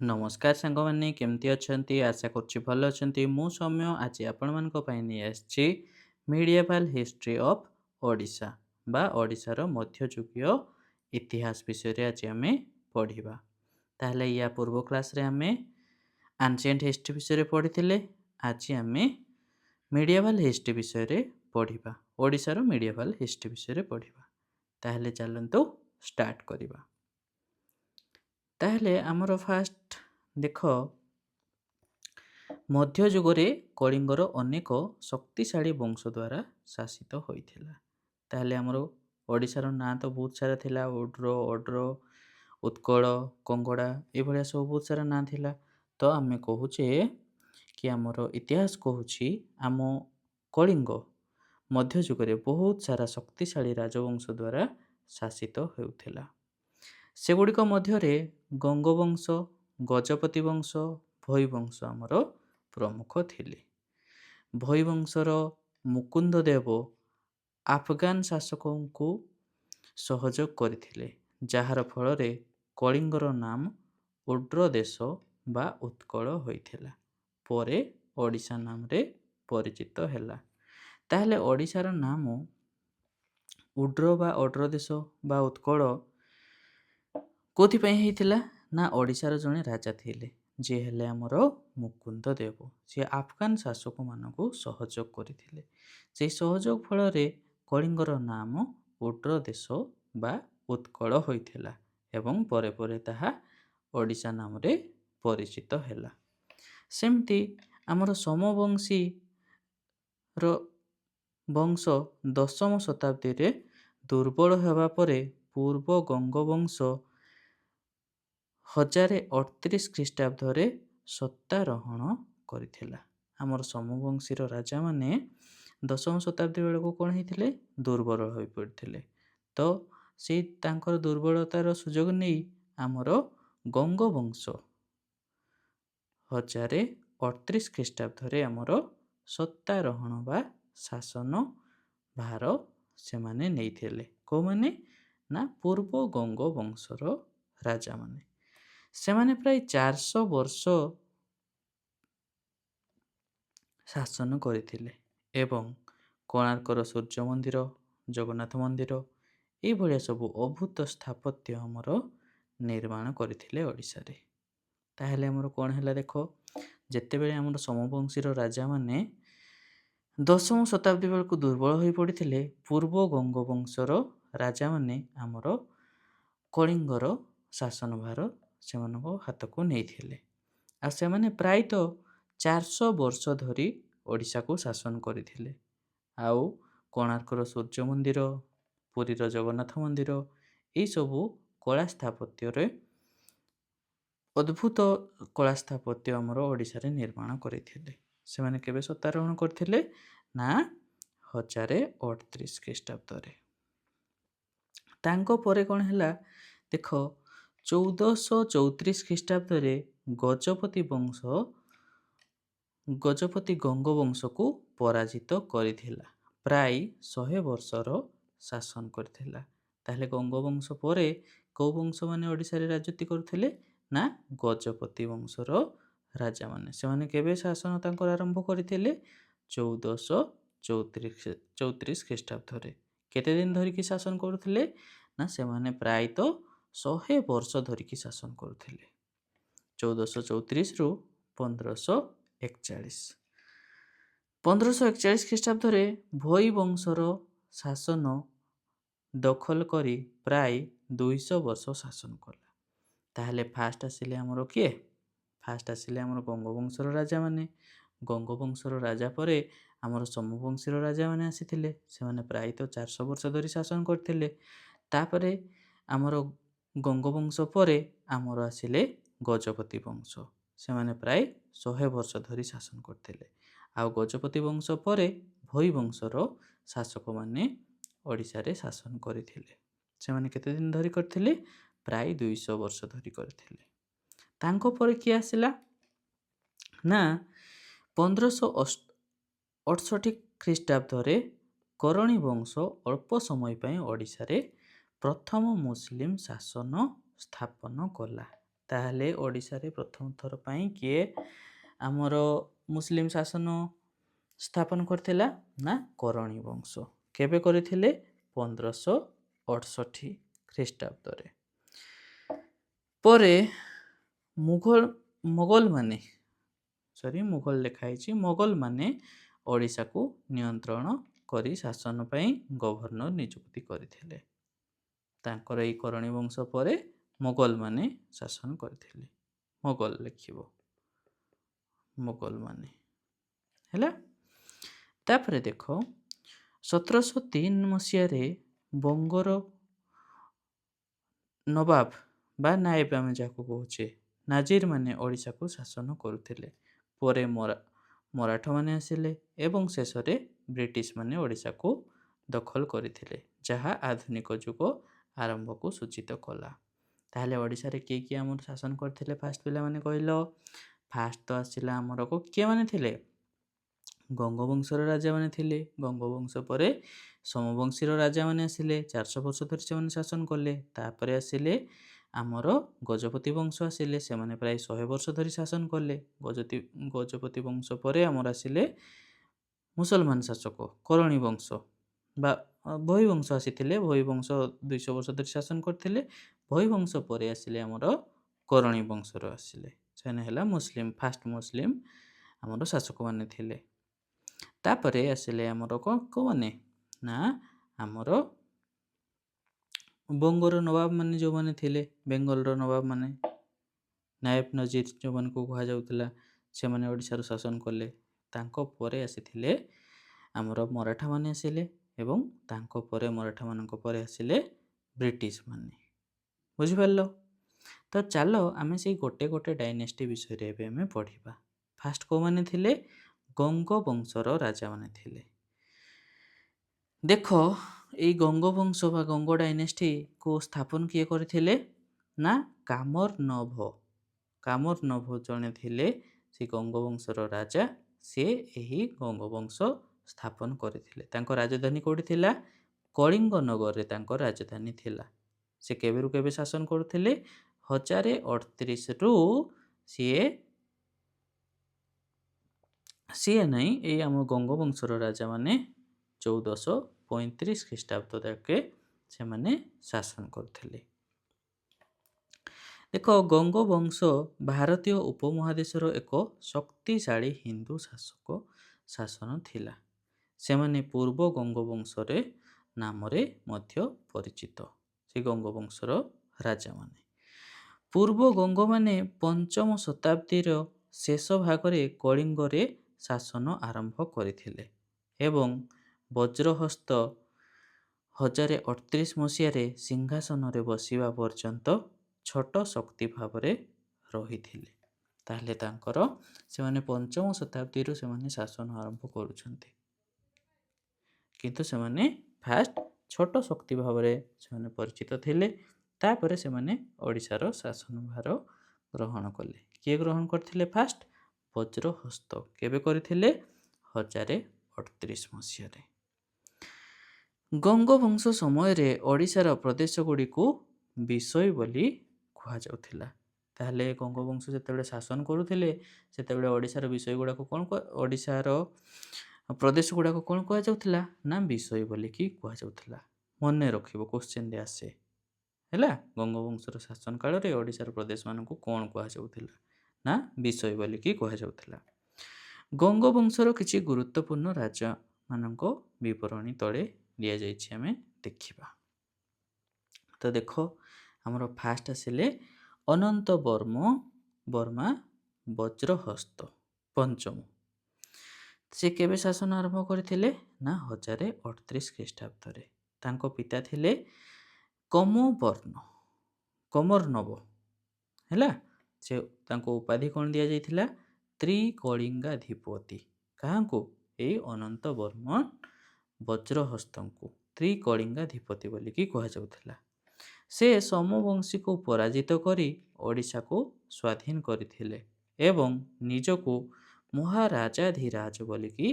ନମସ୍କାର ସାଙ୍ଗମାନେ, କେମିତି ଅଛନ୍ତି? ଆଶା କରୁଛି ଭଲ ଅଛନ୍ତି। ମୁଁ ସୌମ୍ୟ ଆଜି ଆପଣମାନଙ୍କ ପାଇଁ ନେଇ ଆସିଛି ମିଡ଼ିଏଭାଲ ହିଷ୍ଟ୍ରି ଅଫ୍ ଓଡ଼ିଶା ବା ଓଡ଼ିଶାର ମଧ୍ୟଯୁଗୀୟ ଇତିହାସ ବିଷୟରେ ଆଜି ଆମେ ପଢ଼ିବା। ତାହେଲେ ୟା ପୂର୍ବ କ୍ଲାସ୍ରେ ଆମେ ଆନ୍ସିଏଣ୍ଟ ହିଷ୍ଟ୍ରି ବିଷୟରେ ପଢ଼ିଥିଲେ। ଆଜି ଆମେ ମିଡ଼ିଏଭାଲ ହିଷ୍ଟ୍ରି ବିଷୟରେ ପଢ଼ିବା। ଓଡ଼ିଶାର ମିଡ଼ିଏଭାଲ ହିଷ୍ଟ୍ରି ବିଷୟରେ ପଢ଼ିବା। ତାହେଲେ ଚାଲନ୍ତୁ ଷ୍ଟାର୍ଟ କରିବା। ତାହେଲେ ଆମର ଫାଷ୍ଟ ଦେଖ, ମଧ୍ୟଯୁଗରେ କଳିଙ୍ଗର ଅନେକ ଶକ୍ତିଶାଳୀ ବଂଶ ଦ୍ୱାରା ଶାସିତ ହୋଇଥିଲା। ତାହେଲେ ଆମର ଓଡ଼ିଶାର ନାଁ ତ ବହୁତ ସାରା ଥିଲା। ଓଡ୍ର, ଉତ୍କଳ, କଙ୍ଗଡ଼ା, ଏଭଳିଆ ସବୁ ବହୁତ ସାରା ନାଁ ଥିଲା। ତ ଆମେ କହୁଛେ କି ଆମର ଇତିହାସ କହୁଛି ଆମ କଳିଙ୍ଗ ମଧ୍ୟଯୁଗରେ ବହୁତ ସାରା ଶକ୍ତିଶାଳୀ ରାଜବଂଶ ଦ୍ୱାରା ଶାସିତ ହେଉଥିଲା। ସେଗୁଡ଼ିକ ମଧ୍ୟରେ ଗଙ୍ଗବଂଶ, ଗଜପତି ବଂଶ, ଭୋଇବଂଶ ଆମର ପ୍ରମୁଖ ଥିଲେ। ଭୋଇବଂଶର ମୁକୁନ୍ଦ ଦେବ ଆଫଗାନ ଶାସକଙ୍କୁ ସହଯୋଗ କରିଥିଲେ, ଯାହାର ଫଳରେ କଳିଙ୍ଗର ନାମ ଓଡ୍ର ଦେଶ ବା ଉତ୍କଳ ହୋଇଥିଲା। ପରେ ଓଡ଼ିଶା ନାମରେ ପରିଚିତ ହେଲା। ତାହେଲେ ଓଡ଼ିଶାର ନାମ ଓଡ୍ର ବା ଓଡ୍ର ଦେଶ ବା ଉତ୍କଳ କୋଉଥିପାଇଁ ହେଇଥିଲା? ନା ଓଡ଼ିଶାର ଜଣେ ରାଜା ଥିଲେ, ଯିଏ ହେଲେ ଆମର ମୁକୁନ୍ଦ ଦେବ। ସିଏ ଆଫଗାନ ଶାସକମାନଙ୍କୁ ସହଯୋଗ କରିଥିଲେ। ସେହି ସହଯୋଗ ଫଳରେ କଳିଙ୍ଗର ନାମ ଓଡ୍ର ଦେଶ ବା ଉତ୍କଳ ହୋଇଥିଲା ଏବଂ ପରେ ପରେ ତାହା ଓଡ଼ିଶା ନାମରେ ପରିଚିତ ହେଲା। ସେମିତି ଆମର ସୋମବଂଶୀର ବଂଶ ଦଶମ ଶତାବ୍ଦୀରେ ଦୁର୍ବଳ ହେବା ପରେ ପୂର୍ବ ଗଙ୍ଗବଂଶ 1038 ଖ୍ରୀଷ୍ଟାବ୍ଦରେ ସତ୍ତାରୋହଣ କରିଥିଲା। ଆମର ସୋମବଂଶୀର ରାଜାମାନେ ଦଶମ ଶତାବ୍ଦୀ ବେଳକୁ କ'ଣ ହେଇଥିଲେ? ଦୁର୍ବଳ ହୋଇପଡ଼ିଥିଲେ। ତ ସେଇ ତାଙ୍କର ଦୁର୍ବଳତାର ସୁଯୋଗ ନେଇ ଆମର ଗଙ୍ଗବଂଶ 1038 ଖ୍ରୀଷ୍ଟାବ୍ଦରେ ଆମର ସତ୍ତାରୋହଣ ବା ଶାସନ ଭାର ସେମାନେ ନେଇଥିଲେ। କୋଉମାନେ? ନା ପୂର୍ବ ଗଙ୍ଗବଂଶର ରାଜାମାନେ। ସେମାନେ ପ୍ରାୟ 400 ବର୍ଷ ଶାସନ କରିଥିଲେ ଏବଂ କୋଣାର୍କର ସୂର୍ଯ୍ୟ ମନ୍ଦିର, ଜଗନ୍ନାଥ ମନ୍ଦିର, ଏଇଭଳିଆ ସବୁ ଅଦ୍ଭୁତ ସ୍ଥାପତ୍ୟ ଆମର ନିର୍ମାଣ କରିଥିଲେ ଓଡ଼ିଶାରେ। ତାହେଲେ ଆମର କ'ଣ ହେଲା ଦେଖ, ଯେତେବେଳେ ଆମର ସୋମବଂଶୀର ରାଜାମାନେ ଦଶମ ଶତାବ୍ଦୀ ବେଳକୁ ଦୁର୍ବଳ ହୋଇପଡ଼ିଥିଲେ, ପୂର୍ବ ଗଙ୍ଗବଂଶର ରାଜାମାନେ ଆମର କଳିଙ୍ଗର ଶାସନଭାର ସେମାନଙ୍କ ହାତକୁ ନେଇଥିଲେ। ଆଉ ସେମାନେ ପ୍ରାୟତଃ 400 ବର୍ଷ ଧରି ଓଡ଼ିଶାକୁ ଶାସନ କରିଥିଲେ। ଆଉ କୋଣାର୍କର ସୂର୍ଯ୍ୟ ମନ୍ଦିର, ପୁରୀର ଜଗନ୍ନାଥ ମନ୍ଦିର, ଏଇସବୁ କଳା ସ୍ଥାପତ୍ୟରେ ଅଦ୍ଭୁତ କଳା ସ୍ଥାପତ୍ୟ ଆମର ଓଡ଼ିଶାରେ ନିର୍ମାଣ କରିଥିଲେ। ସେମାନେ କେବେ ସତ୍ତାରୋହଣ କରିଥିଲେ? ନା 1038 ଖ୍ରୀଷ୍ଟାବ୍ଦରେ। ତାଙ୍କ ପରେ କ'ଣ ହେଲା ଦେଖ, 1434 ଖ୍ରୀଷ୍ଟାବ୍ଦରେ ଗଜପତି ଗଙ୍ଗବଂଶକୁ ପରାଜିତ କରିଥିଲା। ପ୍ରାୟ 100 ବର୍ଷର ଶାସନ କରିଥିଲା। ତାହେଲେ ଗଙ୍ଗବଂଶ ପରେ କେଉଁ ବଂଶମାନେ ଓଡ଼ିଶାରେ ରାଜୁତି କରୁଥିଲେ? ନା ଗଜପତି ବଂଶର ରାଜାମାନେ। ସେମାନେ କେବେ ଶାସନ ତାଙ୍କର ଆରମ୍ଭ କରିଥିଲେ? 1434 ଖ୍ରୀଷ୍ଟାବ୍ଦରେ। କେତେ ଦିନ ଧରିକି ଶାସନ କରୁଥିଲେ? ନା ସେମାନେ ପ୍ରାୟତଃ 100 ବର୍ଷ ଧରିକି ଶାସନ କରୁଥିଲେ। 1434ରୁ 1541। 1541 ଖ୍ରୀଷ୍ଟାବ୍ଦରେ ଭୋଇ ବଂଶର ଶାସନ ଦଖଲ କରି ପ୍ରାୟ 200 ବର୍ଷ ଶାସନ କଲା। ତାହେଲେ ଫାଷ୍ଟ ଆସିଲେ ଆମର କିଏ? ଫାଷ୍ଟ ଆସିଲେ ଆମର ଗଙ୍ଗବଂଶର ରାଜାମାନେ। ଗଙ୍ଗବଂଶର ରାଜା ପରେ ଆମର ସୋମବଂଶୀର ରାଜାମାନେ ଆସିଥିଲେ। ସେମାନେ ପ୍ରାୟତଃ 400 ବର୍ଷ ଧରି ଶାସନ କରିଥିଲେ। ତାପରେ ଆମର ଗଙ୍ଗବଂଶ ପରେ ଆମର ଆସିଲେ ଗଜପତି ବଂଶ। ସେମାନେ ପ୍ରାୟ 100 ବର୍ଷ ଧରି ଶାସନ କରିଥିଲେ। ଆଉ ଗଜପତି ବଂଶ ପରେ ଭୋଇ ବଂଶର ଶାସକମାନେ ଓଡ଼ିଶାରେ ଶାସନ କରିଥିଲେ। ସେମାନେ କେତେ ଦିନ ଧରି କରିଥିଲେ? ପ୍ରାୟ 200 ବର୍ଷ ଧରି କରିଥିଲେ। ତାଙ୍କ ପରେ କିଏ ଆସିଲା? ନା 1568 ଖ୍ରୀଷ୍ଟାବ୍ଦରେ କରଣୀ ବଂଶ ଅଳ୍ପ ସମୟ ପାଇଁ ଓଡ଼ିଶାରେ ପ୍ରଥମ ମୁସଲିମ ଶାସନ ସ୍ଥାପନ କଲା। ତାହେଲେ ଓଡ଼ିଶାରେ ପ୍ରଥମ ଥର ପାଇଁ କିଏ ଆମର ମୁସଲିମ ଶାସନ ସ୍ଥାପନ କରିଥିଲା? ନା କରଣୀ ବଂଶ। କେବେ କରିଥିଲେ? 1568 ଖ୍ରୀଷ୍ଟାବ୍ଦରେ। ପରେ ମୋଗଲମାନେ ଲେଖା ହେଇଛି, ମୋଗଲମାନେ ଓଡ଼ିଶାକୁ ନିୟନ୍ତ୍ରଣ କରି ଶାସନ ପାଇଁ ଗଭର୍ଣ୍ଣର ନିଯୁକ୍ତି କରିଥିଲେ। ତାଙ୍କର ଏଇ କରଣୀ ବଂଶ ପରେ ମୋଗଲମାନେ ଶାସନ କରିଥିଲେ। ମୋଗଲ ଲେଖିବ, ମୋଗଲମାନେ ହେଲା। ତାପରେ ଦେଖ 1703 ମସିହାରେ ବଙ୍ଗର ନବାବ ବା ନାଏବ ଆମେ ଯାହାକୁ କହୁଛେ, ନାଜିରମାନେ ଓଡ଼ିଶାକୁ ଶାସନ କରୁଥିଲେ। ପରେ ମରାଠମାନେ ଆସିଲେ ଏବଂ ଶେଷରେ ବ୍ରିଟିଶମାନେ ଓଡ଼ିଶାକୁ ଦଖଲ କରିଥିଲେ, ଯାହା ଆଧୁନିକ ଯୁଗ ଆରମ୍ଭକୁ ସୂଚିତ କଲା। ତାହେଲେ ଓଡ଼ିଶାରେ କିଏ କିଏ ଆମର ଶାସନ କରିଥିଲେ ଫାଷ୍ଟ ପିଲାମାନେ କହିଲ? ଫାଷ୍ଟ ତ ଆସିଲା ଆମର କିଏମାନେ ଥିଲେ? ଗଙ୍ଗବଂଶର ରାଜାମାନେ ଥିଲେ। ଗଙ୍ଗବଂଶ ପରେ ସୋମବଂଶୀର ରାଜାମାନେ ଆସିଲେ, 400 ବର୍ଷ ଧରି ସେମାନେ ଶାସନ କଲେ। ତାପରେ ଆସିଲେ ଆମର ଗଜପତି ବଂଶ ଆସିଲେ, ସେମାନେ ପ୍ରାୟ 100 ବର୍ଷ ଧରି ଶାସନ କଲେ। ଗଜପତି ବଂଶ ପରେ ଆମର ଆସିଲେ ମୁସଲମାନ ଶାସକ କରଣୀ ବଂଶ ବା ଭୋଇ ବଂଶ ଆସିଥିଲେ। ଭୋଇ ବଂଶ 200 ବର୍ଷ ଧରି ଶାସନ କରିଥିଲେ। ଭୋଇ ବଂଶ ପରେ ଆସିଲେ ଆମର କରଣୀ ବଂଶର ଆସିଲେ, ସେମାନେ ହେଲା ଫାଷ୍ଟ ମୁସଲିମ ଆମର ଶାସକମାନେ ଥିଲେ। ତାପରେ ଆସିଲେ ଆମର କୋଉମାନେ? ନା ଆମର ବଙ୍ଗର ନବାବମାନେ ଯେଉଁମାନେ ଥିଲେ, ବେଙ୍ଗଲର ନବାବମାନେ, ନାଏବ ନଜିର ଯେଉଁମାନଙ୍କୁ କୁହାଯାଉଥିଲା, ସେମାନେ ଓଡ଼ିଶାର ଶାସନ କଲେ। ତାଙ୍କ ପରେ ଆସିଥିଲେ ଆମର ମରାଠାମାନେ ଆସିଲେ ଏବଂ ତାଙ୍କ ପରେ ମରାଠାମାନଙ୍କ ପରେ ଆସିଲେ ବ୍ରିଟିଶମାନେ। ବୁଝିପାରିଲ? ତ ଚାଲ ଆମେ ସେଇ ଗୋଟେ ଗୋଟେ ଡାଇନେଷ୍ଟି ବିଷୟରେ ଏବେ ଆମେ ପଢ଼ିବା। ଫାଷ୍ଟ କୋଉମାନେ ଥିଲେ? ଗଙ୍ଗ ବଂଶର ରାଜାମାନେ ଥିଲେ। ଦେଖ ଏଇ ଗଙ୍ଗ ବଂଶ ବା ଗଙ୍ଗ ଡାଇନେଷ୍ଟିକୁ ସ୍ଥାପନ କିଏ କରିଥିଲେ? ନା କାମରନଭ ଜଣେ ଥିଲେ ସେ ଗଙ୍ଗବଂଶର ରାଜା। ସେ ଏହି ଗଙ୍ଗବଂଶ ସ୍ଥାପନ କରିଥିଲେ। ତାଙ୍କ ରାଜଧାନୀ କୋଉଠି ଥିଲା? କଳିଙ୍ଗ ନଗରରେ ତାଙ୍କ ରାଜଧାନୀ ଥିଲା। ସେ କେବେରୁ କେବେ ଶାସନ କରୁଥିଲେ? 1038ରୁ ସିଏ ନାହିଁ, ଏଇ ଆମ ଗଙ୍ଗବଂଶର ରାଜାମାନେ 1435 ଖ୍ରୀଷ୍ଟାବ୍ଦ ଯାକେ ସେମାନେ ଶାସନ କରୁଥିଲେ। ଦେଖ ଗଙ୍ଗବଂଶ ଭାରତୀୟ ଉପମହାଦେଶର ଏକ ଶକ୍ତିଶାଳୀ ହିନ୍ଦୁ ଶାସନ ଥିଲା। ସେମାନେ ପୂର୍ବ ଗଙ୍ଗବଂଶରେ ନାମରେ ମଧ୍ୟ ପରିଚିତ। ସେ ଗଙ୍ଗବଂଶର ରାଜାମାନେ। ପୂର୍ବ ଗଙ୍ଗମାନେ 5ମ ଶତାବ୍ଦୀର ଶେଷ ଭାଗରେ କଳିଙ୍ଗରେ ଶାସନ ଆରମ୍ଭ କରିଥିଲେ ଏବଂ ବଜ୍ରହସ୍ତ 1038 ମସିହାରେ ସିଂହାସନରେ ବସିବା ପର୍ଯ୍ୟନ୍ତ ଛୋଟ ଶକ୍ତି ଭାବରେ ରହିଥିଲେ। ତାହେଲେ ସେମାନେ 5ମ ଶତାବ୍ଦୀରୁ ସେମାନେ ଶାସନ ଆରମ୍ଭ କରୁଛନ୍ତି, କିନ୍ତୁ ସେମାନେ ଫାଷ୍ଟ ଛୋଟ ଶକ୍ତି ଭାବରେ ସେମାନେ ପରିଚିତ ଥିଲେ। ତାପରେ ସେମାନେ ଓଡ଼ିଶାର ଶାସନ ଭାର ଗ୍ରହଣ କଲେ। କିଏ ଗ୍ରହଣ କରିଥିଲେ? ଫାଷ୍ଟ ବଜ୍ରହସ୍ତ। କେବେ କରିଥିଲେ? 1038 ମସିହାରେ। ଗଙ୍ଗବଂଶ ସମୟରେ ଓଡ଼ିଶାର ପ୍ରଦେଶଗୁଡ଼ିକୁ ବିଷୋଇ ବୋଲି କୁହାଯାଉଥିଲା। ତାହେଲେ ଗଙ୍ଗବଂଶ ଯେତେବେଳେ ଶାସନ କରୁଥିଲେ ସେତେବେଳେ ଓଡ଼ିଶାର ଓଡ଼ିଶାର ପ୍ରଦେଶ ଗୁଡ଼ାକ କ'ଣ କୁହାଯାଉଥିଲା? ନା ବିଷୋଇ ବୋଲିକି କୁହାଯାଉଥିଲା। ମନେ ରଖିବ, କୋଶ୍ଚିନ୍ରେ ଆସେ ହେଲା। ଗଙ୍ଗବଂଶର ଶାସନ କାଳରେ ଓଡ଼ିଶାର ପ୍ରଦେଶମାନଙ୍କୁ କ'ଣ କୁହାଯାଉଥିଲା? ନା ବିଷୋଇ ବୋଲିକି କୁହାଯାଉଥିଲା। ଗଙ୍ଗବଂଶର କିଛି ଗୁରୁତ୍ୱପୂର୍ଣ୍ଣ ରାଜାମାନଙ୍କ ବିବରଣୀ ତଳେ ଦିଆଯାଇଛି, ଆମେ ଦେଖିବା। ତ ଦେଖ ଆମର ଫାଷ୍ଟ ଆସିଲେ ଅନନ୍ତ ବର୍ମା ବଜ୍ରହସ୍ତ ପଞ୍ଚମ। ସେ କେବେ ଶାସନ ଆରମ୍ଭ କରିଥିଲେ? ନା 1038 ଖ୍ରୀଷ୍ଟାବ୍ଦରେ। ତାଙ୍କ ପିତା ଥିଲେ କମରନବ ହେଲା। ତାଙ୍କ ଉପାଧି କ'ଣ ଦିଆଯାଇଥିଲା? ତ୍ରିକଳିଙ୍ଗାଧିପତି। କାହାଙ୍କୁ? ଏଇ ଅନନ୍ତ ବର୍ମନ ବଜ୍ରହସ୍ତଙ୍କୁ ତ୍ରିକଳିଙ୍ଗାଧିପତି ବୋଲିକି କୁହାଯାଉଥିଲା। ସେ ସୋମବଂଶୀକୁ ପରାଜିତ କରି ଓଡ଼ିଶାକୁ ସ୍ୱାଧୀନ କରିଥିଲେ ଏବଂ ନିଜକୁ ମହାରାଜାଧିରାଜ ବୋଲିକି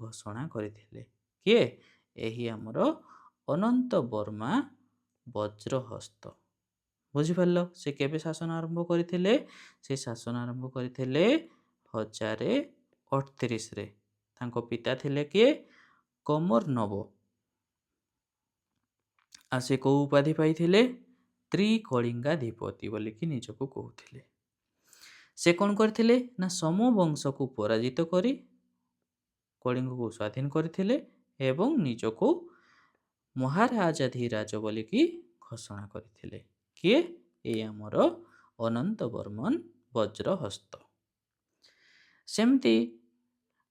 ଘୋଷଣା କରିଥିଲେ। କିଏ? ଏହି ଆମର ଅନନ୍ତ ବର୍ମା ବଜ୍ରହସ୍ତ। ବୁଝିପାରିଲ? ସେ କେବେ ଶାସନ ଆରମ୍ଭ କରିଥିଲେ? ସେ ଶାସନ ଆରମ୍ଭ କରିଥିଲେ 1038ରେ। ତାଙ୍କ ପିତା ଥିଲେ କିଏ? କମରନବ। ଆଉ ସେ କୋଉ ଉପାଧି ପାଇଥିଲେ? ତ୍ରିକଳିଙ୍ଗାଧିପତି ବୋଲିକି ନିଜକୁ କହୁଥିଲେ। ସେ କ'ଣ କରିଥିଲେ? ନା ସମବଂଶକୁ ପରାଜିତ କରି କଳିଙ୍ଗକୁ ସ୍ୱାଧୀନ କରିଥିଲେ ଏବଂ ନିଜକୁ ମହାରାଜାଧିରାଜ ବୋଲିକି ଘୋଷଣା କରିଥିଲେ। କିଏ? ଏଇ ଆମର ଅନନ୍ତ ବର୍ମନ ବଜ୍ରହସ୍ତ। ସେମିତି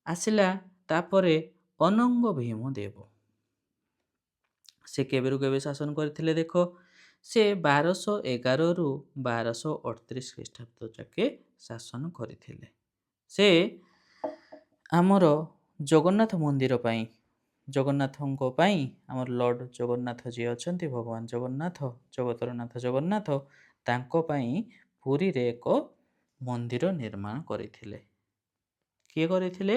ଆସିଲା ତାପରେ ଅନଙ୍ଗ ଭୀମଦେବ। ସେ କେବେରୁ କେବେ ଶାସନ କରିଥିଲେ? ଦେଖ, ସେ 1211ରୁ 1238 ଖ୍ରୀଷ୍ଟାବ୍ଦ ଯାକେ ଶାସନ କରିଥିଲେ। ସେ ଆମର ଜଗନ୍ନାଥ ମନ୍ଦିର ପାଇଁ, ଜଗନ୍ନାଥଙ୍କ ପାଇଁ, ଆମର ଲର୍ଡ ଜଗନ୍ନାଥ ଯିଏ ଅଛନ୍ତି, ଭଗବାନ ଜଗନ୍ନାଥ, ଜଗତର ନାଥ ଜଗନ୍ନାଥ, ତାଙ୍କ ପାଇଁ ପୁରୀରେ ଏକ ମନ୍ଦିର ନିର୍ମାଣ କରିଥିଲେ। କିଏ କରିଥିଲେ?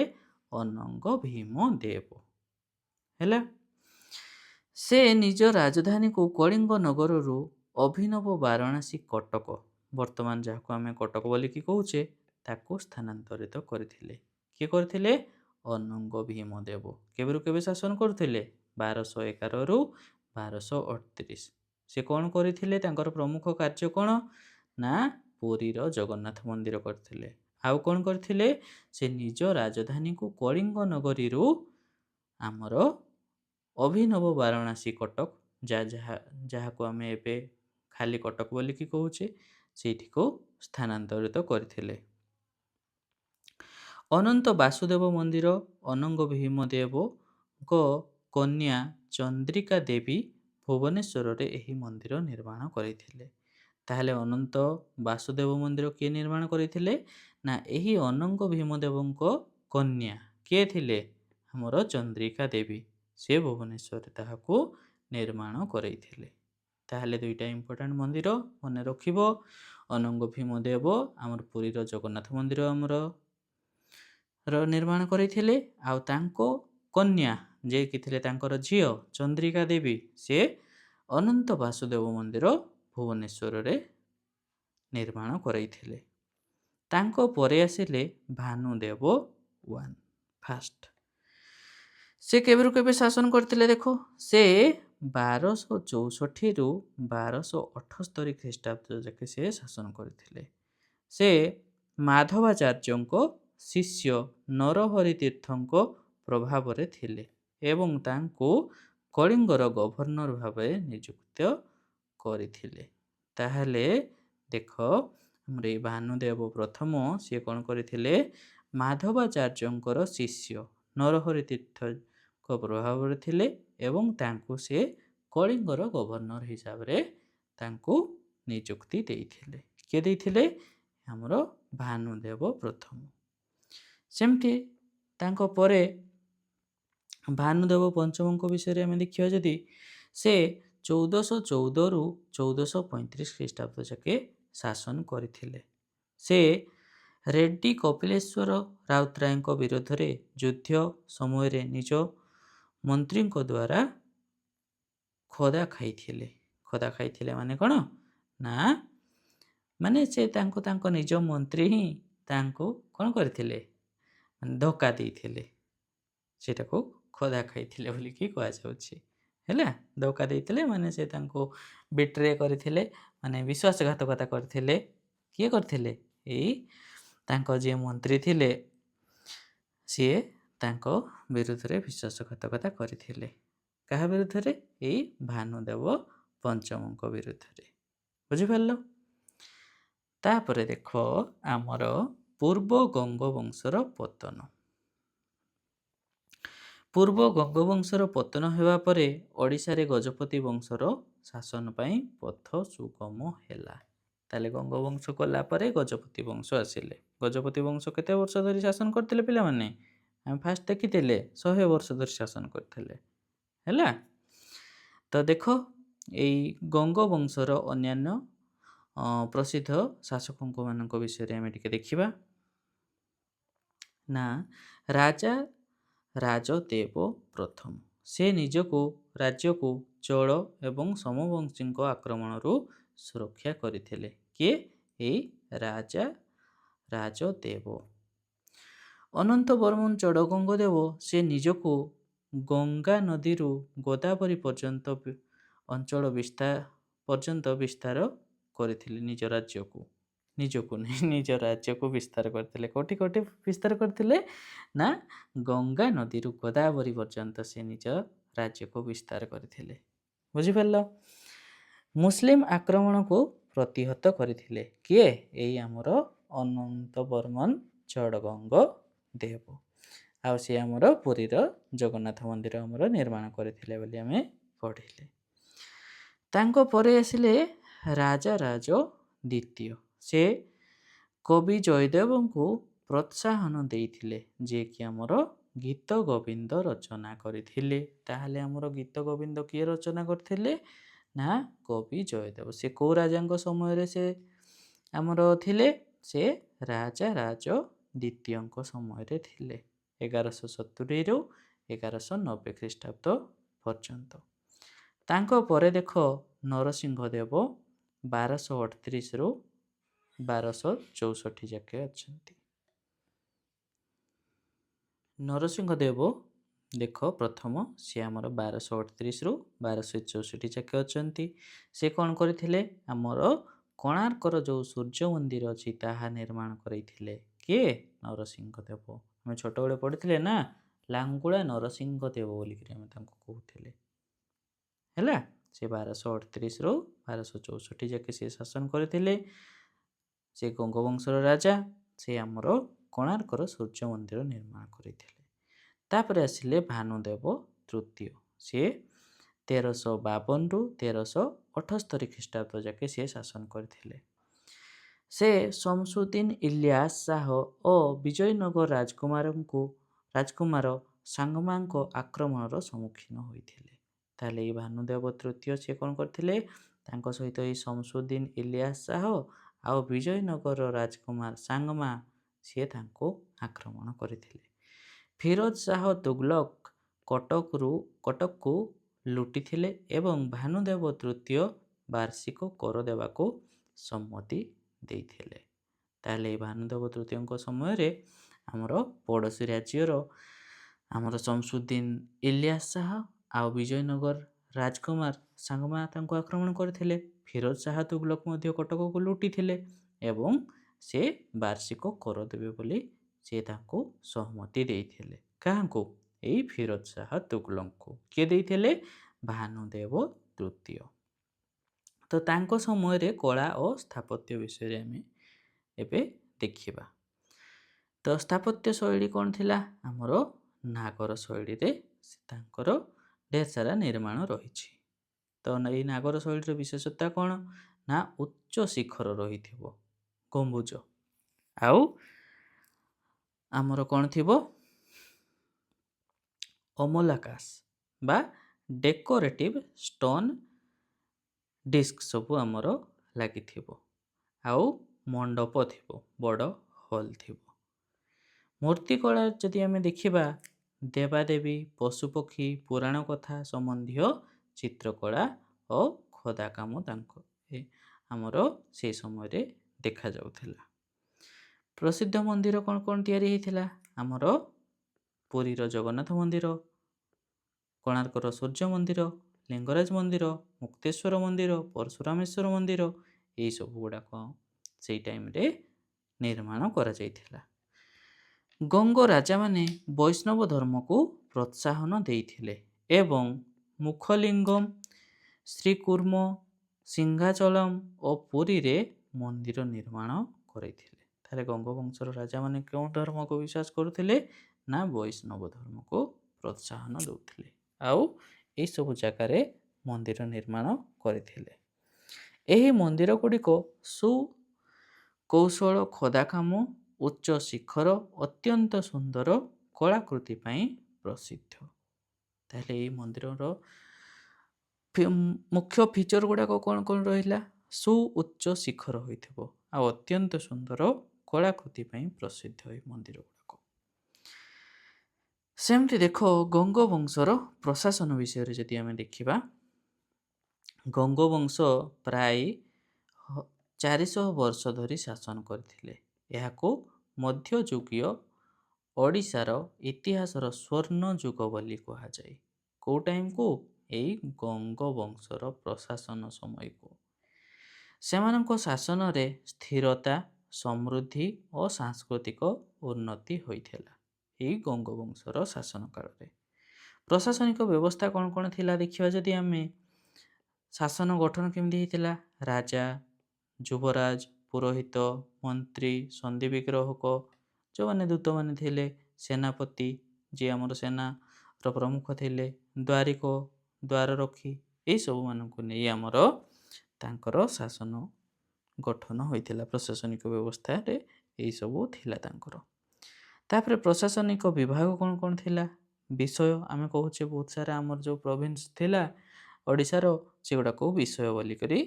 ଅନଙ୍ଗ ଭୀମଦେବ। ହେଲା। ସେ ନିଜ ରାଜଧାନୀକୁ କଳିଙ୍ଗ ନଗରରୁ ଅଭିନବ ବାରାଣସୀ କଟକ, ବର୍ତ୍ତମାନ ଯାହାକୁ ଆମେ କଟକ ବୋଲିକି କହୁଛେ, ତାକୁ ସ୍ଥାନାନ୍ତରିତ କରିଥିଲେ। କିଏ କରିଥିଲେ? ଅନଙ୍ଗ ଭୀମଦେବ। କେବେରୁ କେବେ ଶାସନ କରୁଥିଲେ? 1211ରୁ 1238। ସେ କ'ଣ କରିଥିଲେ? ତାଙ୍କର ପ୍ରମୁଖ କାର୍ଯ୍ୟ କ'ଣ? ନା ପୁରୀର ଜଗନ୍ନାଥ ମନ୍ଦିର କରିଥିଲେ। ଆଉ କ'ଣ କରିଥିଲେ? ସେ ନିଜ ରାଜଧାନୀକୁ କଳିଙ୍ଗ ନଗରୀରୁ ଆମର ଅଭିନବ ବାରାଣସୀ କଟକ, ଯାହାକୁ ଆମେ ଏବେ ଖାଲି କଟକ ବୋଲିକି କହୁଛେ, ସେଇଠିକୁ ସ୍ଥାନାନ୍ତରିତ କରିଥିଲେ। ଅନନ୍ତ ବାସୁଦେବ ମନ୍ଦିର ଅନଙ୍ଗ ଭୀମଦେବଙ୍କ କନ୍ୟା ଚନ୍ଦ୍ରିକା ଦେବୀ ଭୁବନେଶ୍ୱରରେ ଏହି ମନ୍ଦିର ନିର୍ମାଣ କରିଥିଲେ। ତାହେଲେ ଅନନ୍ତ ବାସୁଦେବ ମନ୍ଦିର କିଏ ନିର୍ମାଣ କରିଥିଲେ? ନା ଏହି ଅନଙ୍ଗ ଭୀମଦେବଙ୍କ କନ୍ୟା କିଏ ଥିଲେ? ଆମର ଚନ୍ଦ୍ରିକା ଦେବୀ। ସେ ଭୁବନେଶ୍ୱରରେ ତାହାକୁ ନିର୍ମାଣ କରେଇଥିଲେ। ତାହେଲେ ଦୁଇଟା ଇମ୍ପୋର୍ଟାଣ୍ଟ ମନ୍ଦିର ମନେ ରଖିବ। ଅନଙ୍ଗ ଭୀମଦେବ ଆମର ପୁରୀର ଜଗନ୍ନାଥ ମନ୍ଦିର ଆମର ନିର୍ମାଣ କରିଥିଲେ। ଆଉ ତାଙ୍କ କନ୍ୟା ଯିଏକି ଥିଲେ ତାଙ୍କର ଝିଅ ଚନ୍ଦ୍ରିକା ଦେବୀ, ସେ ଅନନ୍ତ ବାସୁଦେବ ମନ୍ଦିର ଭୁବନେଶ୍ୱରରେ ନିର୍ମାଣ କରେଇଥିଲେ। ତାଙ୍କ ପରେ ଆସିଲେ ଭାନୁଦେବ ଫାଷ୍ଟ। ସେ କେବେରୁ କେବେ ଶାସନ କରିଥିଲେ? ଦେଖ, ସେ 1264ରୁ 1278 ଖ୍ରୀଷ୍ଟାବ୍ଦ ଯାକେ ସେ ଶାସନ କରିଥିଲେ। ସେ ମାଧବାଚାର୍ଯ୍ୟଙ୍କ ଶିଷ୍ୟ ନରହରି ତୀର୍ଥଙ୍କ ପ୍ରଭାବରେ ଥିଲେ ଏବଂ ତାଙ୍କୁ କଳିଙ୍ଗର ଗଭର୍ଣ୍ଣର ଭାବରେ ନିଯୁକ୍ତ କରିଥିଲେ। ତାହେଲେ ଦେଖ, ଆମର ଏଇ ଭାନୁଦେବ ପ୍ରଥମ ସିଏ କ'ଣ କରିଥିଲେ? ମାଧବାଚାର୍ଯ୍ୟଙ୍କର ଶିଷ୍ୟ ନରହରି ତୀର୍ଥଙ୍କ ପ୍ରଭାବରେ ଥିଲେ ଏବଂ ତାଙ୍କୁ ସେ କଳିଙ୍ଗର ଗଭର୍ଣ୍ଣର ହିସାବରେ ତାଙ୍କୁ ନିଯୁକ୍ତି ଦେଇଥିଲେ। କିଏ ଦେଇଥିଲେ? ଆମର ଭାନୁଦେବ ପ୍ରଥମ। ସେମିତି ତାଙ୍କ ପରେ ଭାନୁଦେବ ପଞ୍ଚମଙ୍କ ବିଷୟରେ ଆମେ ଦେଖିବା ଯଦି, ସେ 1414ରୁ 1435 ଖ୍ରୀଷ୍ଟାବ୍ଦ ଯାକେ ଶାସନ କରିଥିଲେ। ସେ ରେଡ୍ଡି କପିଳେଶ୍ୱର ରାଉତରାୟଙ୍କ ବିରୋଧରେ ଯୁଦ୍ଧ ସମୟରେ ନିଜ ମନ୍ତ୍ରୀଙ୍କ ଦ୍ୱାରା ଖୋଦା ଖାଇଥିଲେ। ଖୋଦା ଖାଇଥିଲେ ମାନେ କ'ଣ? ନା ମାନେ ସେ ତାଙ୍କ ନିଜ ମନ୍ତ୍ରୀ ହିଁ ତାଙ୍କୁ କ'ଣ କରିଥିଲେ? ମାନେ ଧୋକା ଦେଇଥିଲେ। ସେଇଟାକୁ ଖୋଦା ଖାଇଥିଲେ ବୋଲିକି କୁହାଯାଉଛି। ହେଲା, ଧୋକା ଦେଇଥିଲେ ମାନେ ସେ ତାଙ୍କୁ ବିଟ୍ରେ କରିଥିଲେ, ମାନେ ବିଶ୍ୱାସଘାତକତା କରିଥିଲେ। କିଏ କରିଥିଲେ? ଏଇ ତାଙ୍କ ଯିଏ ମନ୍ତ୍ରୀ ଥିଲେ, ସିଏ ତାଙ୍କ ବିରୁଦ୍ଧରେ ବିଶ୍ୱାସଘାତକତା କରିଥିଲେ। କାହା ବିରୁଦ୍ଧରେ? ଏଇ ଭାନୁଦେବ ପଞ୍ଚମଙ୍କ ବିରୁଦ୍ଧରେ। ବୁଝିପାରିଲ? ତାପରେ ଦେଖ, ଆମର ପୂର୍ବ ଗଙ୍ଗବଂଶର ପତନ। ପୂର୍ବ ଗଙ୍ଗବଂଶର ପତନ ହେବା ପରେ ଓଡ଼ିଶାରେ ଗଜପତି ବଂଶର ଶାସନ ପାଇଁ ପଥ ସୁଗମ ହେଲା। ତାହେଲେ ଗଙ୍ଗବଂଶ ଗଲା ପରେ ଗଜପତି ବଂଶ ଆସିଲେ। ଗଜପତି ବଂଶ କେତେ ବର୍ଷ ଧରି ଶାସନ କରିଥିଲେ ପିଲାମାନେ? ଆମେ ଫାଷ୍ଟ ଦେଖିଥିଲେ 100 ବର୍ଷ ଧରି ଶାସନ କରିଥିଲେ। ହେଲା, ତ ଦେଖ, ଏଇ ଗଙ୍ଗବଂଶର ଅନ୍ୟାନ୍ୟ ପ୍ରସିଦ୍ଧ ଶାସକଙ୍କ ମାନଙ୍କ ବିଷୟରେ ଆମେ ଟିକେ ଦେଖିବା। ନା ରାଜା ରାଜଦେବ ପ୍ରଥମ। ସେ ନିଜକୁ ରାଜ୍ୟକୁ ଚୋଳ ଏବଂ ସମବଂଶୀଙ୍କ ଆକ୍ରମଣରୁ ସୁରକ୍ଷା କରିଥିଲେ। କିଏ? ଏଇ ରାଜା ରାଜଦେବ। ଅନନ୍ତ ବର୍ମନ ଚଡ଼ଗଙ୍ଗଦେବ ସେ ନିଜକୁ ଗଙ୍ଗା ନଦୀରୁ ଗୋଦାବରୀ ପର୍ଯ୍ୟନ୍ତ ଅଞ୍ଚଳ ବିସ୍ତାର କରିଥିଲେ ନିଜ ରାଜ୍ୟକୁ। ନିଜକୁ ନାହିଁ, ନିଜ ରାଜ୍ୟକୁ ବିସ୍ତାର କରିଥିଲେ। କୋଉଠି କୋଉଠି ବିସ୍ତାର କରିଥିଲେ? ନା ଗଙ୍ଗା ନଦୀରୁ ଗୋଦାବରୀ ପର୍ଯ୍ୟନ୍ତ ସେ ନିଜ ରାଜ୍ୟକୁ ବିସ୍ତାର କରିଥିଲେ। ବୁଝିପାରିଲ? ମୁସଲିମ ଆକ୍ରମଣକୁ ପ୍ରତିହତ କରିଥିଲେ। କିଏ? ଏଇ ଆମର ଅନନ୍ତ ବର୍ମନ ଚଡ଼ଗଙ୍ଗ ଦେବ। ଆଉ ସେ ଆମର ପୁରୀର ଜଗନ୍ନାଥ ମନ୍ଦିର ଆମର ନିର୍ମାଣ କରିଥିଲେ ବୋଲି ଆମେ ପଢ଼ିଲେ। ତାଙ୍କ ପରେ ଆସିଲେ ରାଜା ରାଜ ଦ୍ୱିତୀୟ। ସେ କବି ଜୟଦେବଙ୍କୁ ପ୍ରୋତ୍ସାହନ ଦେଇଥିଲେ, ଯିଏକି ଆମର ଗୀତ ଗୋବିନ୍ଦ ରଚନା କରିଥିଲେ। ତାହେଲେ ଆମର ଗୀତ ଗୋବିନ୍ଦ କିଏ ରଚନା କରିଥିଲେ? ନା କବି ଜୟଦେବ। ସେ କୋଉ ରାଜାଙ୍କ ସମୟରେ ସେ ଆମର ଥିଲେ? ସେ ରାଜା ରାଜ ଦ୍ୱିତୀୟଙ୍କ ସମୟରେ ଥିଲେ, 1170ରୁ 1190 ଖ୍ରୀଷ୍ଟାବ୍ଦ ପର୍ଯ୍ୟନ୍ତ। ତାଙ୍କ ପରେ ଦେଖ ନରସିଂହ ଦେବ 1238ରୁ 1264 ଯାକେ ଅଛନ୍ତି। ନରସିଂହ ଦେବ ଦେଖ ପ୍ରଥମ ସେ ଆମର 1238ରୁ 1264 ଯାକେ ଅଛନ୍ତି। ସେ କ'ଣ କରିଥିଲେ? ଆମର କୋଣାର୍କର ଯେଉଁ ସୂର୍ଯ୍ୟ ମନ୍ଦିର ଅଛି ତାହା ନିର୍ମାଣ କରିଥିଲେ। କିଏ? ନରସିଂହ ଦେବ। ଆମେ ଛୋଟବେଳେ ପଢ଼ିଥିଲେ ନା, ଲାଙ୍ଗୁଳା ନରସିଂହ ଦେବ ବୋଲିକିରି ଆମେ ତାଙ୍କୁ କହୁଥିଲେ। ହେଲା, ସେ 1238ରୁ 1264 ଯାକେ ସେ ଶାସନ କରିଥିଲେ। ସେ ଗଙ୍ଗବଂଶର ରାଜା। ସେ ଆମର କୋଣାର୍କର ସୂର୍ଯ୍ୟ ମନ୍ଦିର ନିର୍ମାଣ କରିଥିଲେ। ତାପରେ ଆସିଲେ ଭାନୁଦେବ ତୃତୀୟ। ସେ 1352ରୁ 1378 ଖ୍ରୀଷ୍ଟାବ୍ଦ ଯାକେ ସେ ଶାସନ କରିଥିଲେ। ସେ ଶମସୁଦ୍ଦିନ ଇଲିୟାସ ଶାହ ଓ ବିଜୟନଗର ରାଜକୁମାର ସାଙ୍ଗମାଙ୍କ ଆକ୍ରମଣର ସମ୍ମୁଖୀନ ହୋଇଥିଲେ। ତାହେଲେ ଏଇ ଭାନୁଦେବ ତୃତୀୟ ସେ କ'ଣ କରିଥିଲେ? ତାଙ୍କ ସହିତ ଏଇ ଶମସୁଦ୍ଦିନ ଇଲିୟାସ ଶାହ ଆଉ ବିଜୟନଗରର ରାଜକୁମାର ସାଙ୍ଗମା ସିଏ ତାଙ୍କୁ ଆକ୍ରମଣ କରିଥିଲେ। ଫିରୋଜ ଶାହ ତୁଗଲକ କଟକକୁ ଲୁଟିଥିଲେ ଏବଂ ଭାନୁଦେବ ତୃତୀୟ ବାର୍ଷିକ କର ଦେବାକୁ ସମ୍ମତି ଦେଇଥିଲେ। ତାହେଲେ ଏଇ ଭାନୁଦେବ ତୃତୀୟଙ୍କ ସମୟରେ ଆମର ପଡ଼ୋଶୀ ରାଜ୍ୟର ଆମର ଶମସୁଦ୍ଦିନ ଇଲିୟାସ ଶାହ ଆଉ ବିଜୟନଗର ରାଜକୁମାର ସାଙ୍ଗମା ତାଙ୍କୁ ଆକ୍ରମଣ କରିଥିଲେ। ଫିରୋଜ ଶାହ ତୁଗଲକ ମଧ୍ୟ କଟକକୁ ଲୁଟିଥିଲେ ଏବଂ ସେ ବାର୍ଷିକ କର ଦେବେ ବୋଲି ସେ ତାଙ୍କୁ ସହମତି ଦେଇଥିଲେ। କାହାଙ୍କୁ? ଏଇ ଫିରୋଜ ଶାହ ତୁଗଲକଙ୍କୁ। କିଏ ଦେଇଥିଲେ? ଭାନୁଦେବ ତୃତୀୟ। ତ ତାଙ୍କ ସମୟରେ କଳା ଓ ସ୍ଥାପତ୍ୟ ବିଷୟରେ ଆମେ ଏବେ ଦେଖିବା। ତ ସ୍ଥାପତ୍ୟ ଶୈଳୀ କ'ଣ ଥିଲା? ଆମର ନାଗର ଶୈଳୀରେ ତାଙ୍କର ଢେର ସାରା ନିର୍ମାଣ ରହିଛି। ତ ଏଇ ନାଗର ଶୈଳୀର ବିଶେଷତା କ'ଣ? ନା ଉଚ୍ଚ ଶିଖର ରହିଥିବ, ଗମ୍ବୁଜ। ଆଉ ଆମର କ'ଣ ଥିବ? ଅମଲାକାଶ ବା ଡେକୋରେଟିଭ ଷ୍ଟୋନ ଡିସ୍କ ସବୁ ଆମର ଲାଗିଥିବ। ଆଉ ମଣ୍ଡପ ଥିବ, ବଡ଼ ହଲ୍ ଥିବ। ମୂର୍ତ୍ତିକଳା ଯଦି ଆମେ ଦେଖିବା, ଦେବାଦେବୀ, ପଶୁପକ୍ଷୀ, ପୁରାଣ କଥା ସମ୍ବନ୍ଧୀୟ ଚିତ୍ରକଳା ଓ ଖୋଦା କାମ ତାଙ୍କ ଆମର ସେହି ସମୟରେ ଦେଖାଯାଉଥିଲା। ପ୍ରସିଦ୍ଧ ମନ୍ଦିର କ'ଣ କ'ଣ ତିଆରି ହେଇଥିଲା? ଆମର ପୁରୀର ଜଗନ୍ନାଥ ମନ୍ଦିର, କୋଣାର୍କର ସୂର୍ଯ୍ୟ ମନ୍ଦିର, ଲିଙ୍ଗରାଜ ମନ୍ଦିର, ମୁକ୍ତେଶ୍ୱର ମନ୍ଦିର, ପରଶୁରାମେଶ୍ୱର ମନ୍ଦିର, ଏଇସବୁ ଗୁଡ଼ାକ ସେଇ ଟାଇମରେ ନିର୍ମାଣ କରାଯାଇଥିଲା। ଗଙ୍ଗ ରାଜାମାନେ ବୈଷ୍ଣବ ଧର୍ମକୁ ପ୍ରୋତ୍ସାହନ ଦେଇଥିଲେ ଏବଂ ମୁଖଲିଙ୍ଗମ, ଶ୍ରୀକୁର୍ମ, ସିଂହାଚଳମ ଓ ପୁରୀରେ ମନ୍ଦିର ନିର୍ମାଣ କରିଥିଲେ। ତାହେଲେ ଗଙ୍ଗବଂଶର ରାଜାମାନେ କେଉଁ ଧର୍ମକୁ ବିଶ୍ୱାସ କରୁଥିଲେ? ନା ବୈଷ୍ଣବ ଧର୍ମକୁ ପ୍ରୋତ୍ସାହନ ଦେଉଥିଲେ ଆଉ ଏଇସବୁ ଜାଗାରେ ମନ୍ଦିର ନିର୍ମାଣ କରିଥିଲେ। ଏହି ମନ୍ଦିର ଗୁଡ଼ିକ ସୁକୌଶଳ ଖୋଦା କାମ, ଉଚ୍ଚ ଶିଖର, ଅତ୍ୟନ୍ତ ସୁନ୍ଦର କଳାକୃତି ପାଇଁ ପ୍ରସିଦ୍ଧ। ତାହେଲେ ଏହି ମନ୍ଦିରର ମୁଖ୍ୟ ଫିଚର ଗୁଡ଼ାକ କ'ଣ କ'ଣ ରହିଲା? ସୁଉଚ୍ଚ ଶିଖର ହୋଇଥିବ ଆଉ ଅତ୍ୟନ୍ତ ସୁନ୍ଦର କଳାକୃତି ପାଇଁ ପ୍ରସିଦ୍ଧ ଏହି ମନ୍ଦିର ଗୁଡ଼ାକ। ସେମିତି ଦେଖ ଗଙ୍ଗବଂଶର ପ୍ରଶାସନ ବିଷୟରେ ଯଦି ଆମେ ଦେଖିବା, ଗଙ୍ଗବଂଶ ପ୍ରାୟ 400 ବର୍ଷ ଧରି ଶାସନ କରିଥିଲେ। ଏହାକୁ ମଧ୍ୟଯୁଗୀୟ ଓଡ଼ିଶାର ଇତିହାସର ସ୍ୱର୍ଣ୍ଣ ଯୁଗ ବୋଲି କୁହାଯାଏ। କେଉଁ ଟାଇମ୍କୁ? ଏଇ ଗଙ୍ଗବଂଶର ପ୍ରଶାସନ ସମୟକୁ। ସେମାନଙ୍କ ଶାସନରେ ସ୍ଥିରତା, ସମୃଦ୍ଧି ଓ ସାଂସ୍କୃତିକ ଉନ୍ନତି ହୋଇଥିଲା ଏଇ ଗଙ୍ଗବଂଶର ଶାସନ କାଳରେ। ପ୍ରଶାସନିକ ବ୍ୟବସ୍ଥା କ'ଣ କ'ଣ ଥିଲା ଦେଖିବା ଯଦି ଆମେ, ଶାସନ ଗଠନ କେମିତି ହେଇଥିଲା? ରାଜା, ଯୁବରାଜ, ପୁରୋହିତ, ମନ୍ତ୍ରୀ, ସନ୍ଧି ବିଗ୍ରହକ, ଯେଉଁମାନେ ଦୂତମାନେ ଥିଲେ, ସେନାପତି, ଯିଏ ଆମର ସେନାର ପ୍ରମୁଖ ଥିଲେ, ଦ୍ୱାରିକ, ଦ୍ୱାରରକ୍ଷୀ, ଏଇସବୁମାନଙ୍କୁ ନେଇ ଆମର ତାଙ୍କର ଶାସନ ଗଠନ ହୋଇଥିଲା। ପ୍ରଶାସନିକ ବ୍ୟବସ୍ଥାରେ ଏଇସବୁ ଥିଲା ତାଙ୍କର। ତାପରେ ପ୍ରଶାସନିକ ବିଭାଗ କ'ଣ କ'ଣ ଥିଲା? ବିଷୟ ଆମେ କହୁଛେ ବହୁତ ସାରା ଆମର ଯେଉଁ ପ୍ରୋଭିନ୍ସ ଥିଲା ଓଡ଼ିଶାର, ସେଗୁଡ଼ାକୁ ବିଷୟ ବୋଲିକରି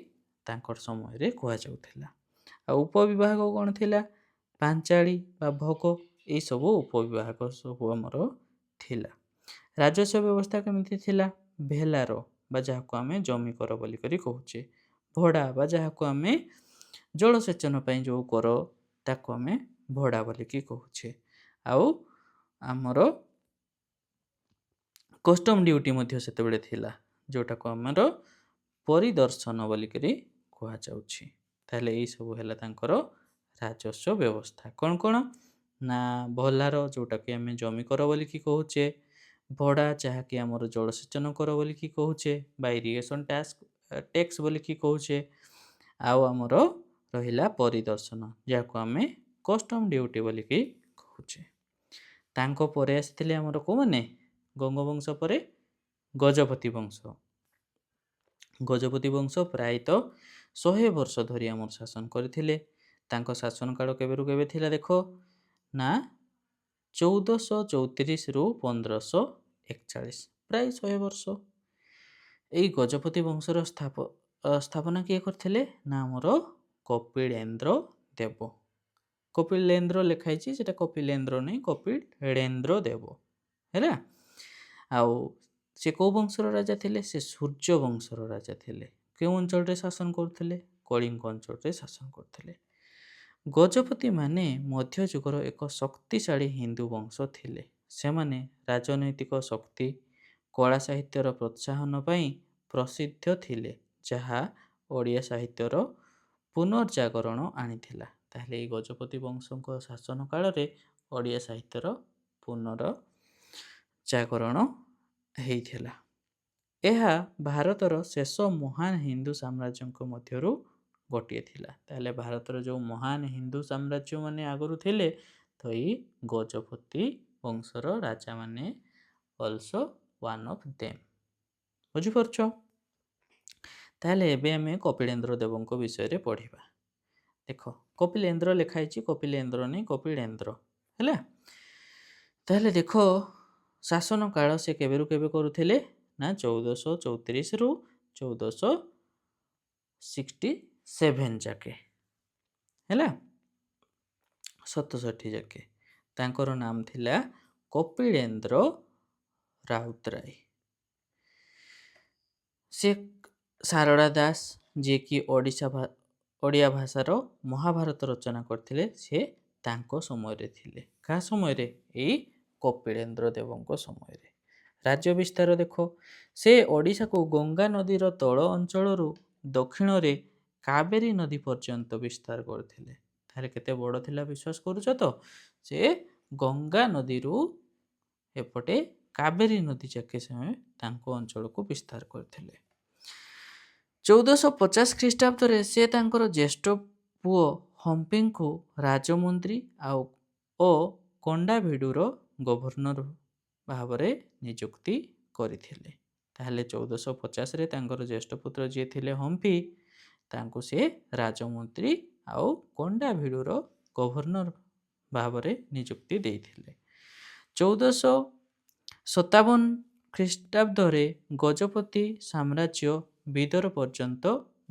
ତାଙ୍କର ସମୟରେ କୁହାଯାଉଥିଲା। ଆଉ ଉପବିଭାଗ କ'ଣ ଥିଲା? ପାଞ୍ଚାଳି ବା ଭୋଗ, ଏଇସବୁ ଉପବିଭାଗ ସବୁ ଆମର ଥିଲା। ରାଜସ୍ୱ ବ୍ୟବସ୍ଥା କେମିତି ଥିଲା? ଭେଲାର ବା ଯାହାକୁ ଆମେ ଜମିକର ବୋଲିକରି କହୁଛେ, ଭଡ଼ା ବା ଯାହାକୁ ଆମେ ଜଳସେଚନ ପାଇଁ ଯେଉଁ କର ତାକୁ ଆମେ ଭଡ଼ା ବୋଲିକି କହୁଛେ। ଆଉ ଆମର କଷ୍ଟମ ଡ୍ୟୁଟି ମଧ୍ୟ ସେତେବେଳେ ଥିଲା, ଯେଉଁଟାକୁ ଆମର ପରିଦର୍ଶନ ବୋଲିକରି କୁହାଯାଉଛି। ତାହେଲେ ଏଇସବୁ ହେଲା ତାଙ୍କର ରାଜସ୍ୱ ବ୍ୟବସ୍ଥା। କ'ଣ କ'ଣ? ନା ଭଲାର, ଯେଉଁଟାକି ଆମେ ଜମିକର ବୋଲିକି କହୁଛେ, ଭଡ଼ା ଯାହାକି ଆମର ଜଳସେଚନ କର ବୋଲିକି କହୁଛେ ବା ଇରିଗେସନ୍ ଟ୍ୟାକ୍ସ ବୋଲିକି କହୁଛେ, ଆଉ ଆମର ରହିଲା ପରିଦର୍ଶନ, ଯାହାକୁ ଆମେ କଷ୍ଟମ ଡ୍ୟୁଟି ବୋଲିକି କହୁଛେ। ତାଙ୍କ ପରେ ଆସିଥିଲେ ଆମର କେଉଁମାନେ? ଗଙ୍ଗବଂଶ ପରେ ଗଜପତି ବଂଶ। ଗଜପତି ବଂଶ ପ୍ରାୟତଃ 100 ବର୍ଷ ଧରି ଆମର ଶାସନ କରିଥିଲେ। ତାଙ୍କ ଶାସନ କାଳ କେବେରୁ କେବେ ଥିଲା ଦେଖ? ନା 1434ରୁ 1541, ପ୍ରାୟ 100 ବର୍ଷ। ଏଇ ଗଜପତି ବଂଶର ସ୍ଥାପନା କିଏ କରିଥିଲେ? ନା ଆମର କପିଳେନ୍ଦ୍ର ଦେବ। କପିଳେନ୍ଦ୍ର ଲେଖା ହେଇଛି, ସେଟା କପିଳେନ୍ଦ୍ର ନାହିଁ, କପିଳେନ୍ଦ୍ର ଦେବ ହେଲା। ଆଉ ସେ କେଉଁ ବଂଶର ରାଜା ଥିଲେ? ସେ ସୂର୍ଯ୍ୟ ବଂଶର ରାଜା ଥିଲେ। କେଉଁ ଅଞ୍ଚଳରେ ଶାସନ କରୁଥିଲେ? କଳିଙ୍ଗ ଅଞ୍ଚଳରେ ଶାସନ କରୁଥିଲେ। ଗଜପତିମାନେ ମଧ୍ୟଯୁଗର ଏକ ଶକ୍ତିଶାଳୀ ହିନ୍ଦୁ ବଂଶ ଥିଲେ। ସେମାନେ ରାଜନୈତିକ ଶକ୍ତି, କଳା ସାହିତ୍ୟର ପ୍ରୋତ୍ସାହନ ପାଇଁ ପ୍ରସିଦ୍ଧ ଥିଲେ, ଯାହା ଓଡ଼ିଆ ସାହିତ୍ୟର ପୁନର୍ଜାଗରଣ ଆଣିଥିଲା। ତାହେଲେ ଏଇ ଗଜପତି ବଂଶଙ୍କ ଶାସନ କାଳରେ ଓଡ଼ିଆ ସାହିତ୍ୟର ପୁନର୍ଜାଗରଣ ହେଇଥିଲା। ଏହା ଭାରତର ଶେଷ ମହାନ ହିନ୍ଦୁ ସାମ୍ରାଜ୍ୟଙ୍କ ମଧ୍ୟରୁ ଗୋଟିଏ ଥିଲା। ତାହେଲେ ଭାରତର ଯେଉଁ ମହାନ ହିନ୍ଦୁ ସାମ୍ରାଜ୍ୟମାନେ ଆଗରୁ ଥିଲେ, ତ ଏଇ ଗଜପତି ବଂଶର ରାଜାମାନେ ଅଲସୋ ୱାନ୍ ଅଫ୍ ଦେମ୍। ବୁଝିପାରୁଛ? ତାହେଲେ ଏବେ ଆମେ କପିଳେନ୍ଦ୍ର ଦେବଙ୍କ ବିଷୟରେ ପଢ଼ିବା। ଦେଖ, କପିଳେନ୍ଦ୍ର ଲେଖା ହେଇଛି, କପିଳେନ୍ଦ୍ର ନାହିଁ, କପିଳେନ୍ଦ୍ର ହେଲା। ତାହେଲେ ଦେଖ, ଶାସନ କାଳ ସେ କେବେରୁ କେବେ କରୁଥିଲେ? ନା 1434ରୁ 1467 ଯାକେ ହେଲା, 67 ଯାକେ। ତାଙ୍କର ନାମ ଥିଲା କପିଳେନ୍ଦ୍ର ରାଉତରାୟ। ସେ ସାରଳା ଦାସ, ଯିଏକି ଓଡ଼ିଆ ଭାଷାର ମହାଭାରତ ରଚନା କରିଥିଲେ, ସେ ତାଙ୍କ ସମୟରେ ଥିଲେ। କାହା ସମୟରେ? ଏଇ କପିଳେନ୍ଦ୍ର ଦେବଙ୍କ ସମୟରେ। ରାଜ୍ୟ ବିସ୍ତାର ଦେଖ, ସେ ଓଡ଼ିଶାକୁ ଗଙ୍ଗା ନଦୀର ତଳ ଅଞ୍ଚଳରୁ ଦକ୍ଷିଣରେ କାବେରୀ ନଦୀ ପର୍ଯ୍ୟନ୍ତ ବିସ୍ତାର କରିଥିଲେ। ତାହେଲେ କେତେ ବଡ଼ ଥିଲା ବିଶ୍ୱାସ କରୁଛ ତ? ସେ ଗଙ୍ଗା ନଦୀରୁ ଏପଟେ କାବେରୀ ନଦୀ ଯାକେ ସେ ତାଙ୍କ ଅଞ୍ଚଳକୁ ବିସ୍ତାର କରିଥିଲେ। 1450 ଖ୍ରୀଷ୍ଟାବ୍ଦରେ ସେ ତାଙ୍କର ଜ୍ୟେଷ୍ଠ ପୁଅ ହମ୍ପିଙ୍କୁ ରାଜମନ୍ତ୍ରୀ ଓ କଣ୍ଡାଭିଡୁର ଗଭର୍ଣ୍ଣର ଭାବରେ ନିଯୁକ୍ତି କରିଥିଲେ। ତାହେଲେ 1450ରେ ତାଙ୍କର ଜ୍ୟେଷ୍ଠ ପୁତ୍ର ଯିଏ ଥିଲେ ହମ୍ପି, ତାଙ୍କୁ ସେ ରାଜମନ୍ତ୍ରୀ ଆଉ କଣ୍ଡାଭିଡୁର ଗଭର୍ଣ୍ଣର ଭାବରେ ନିଯୁକ୍ତି ଦେଇଥିଲେ। 1457 ଖ୍ରୀଷ୍ଟାବ୍ଦରେ ଗଜପତି ସାମ୍ରାଜ୍ୟ ବିଦର ପର୍ଯ୍ୟନ୍ତ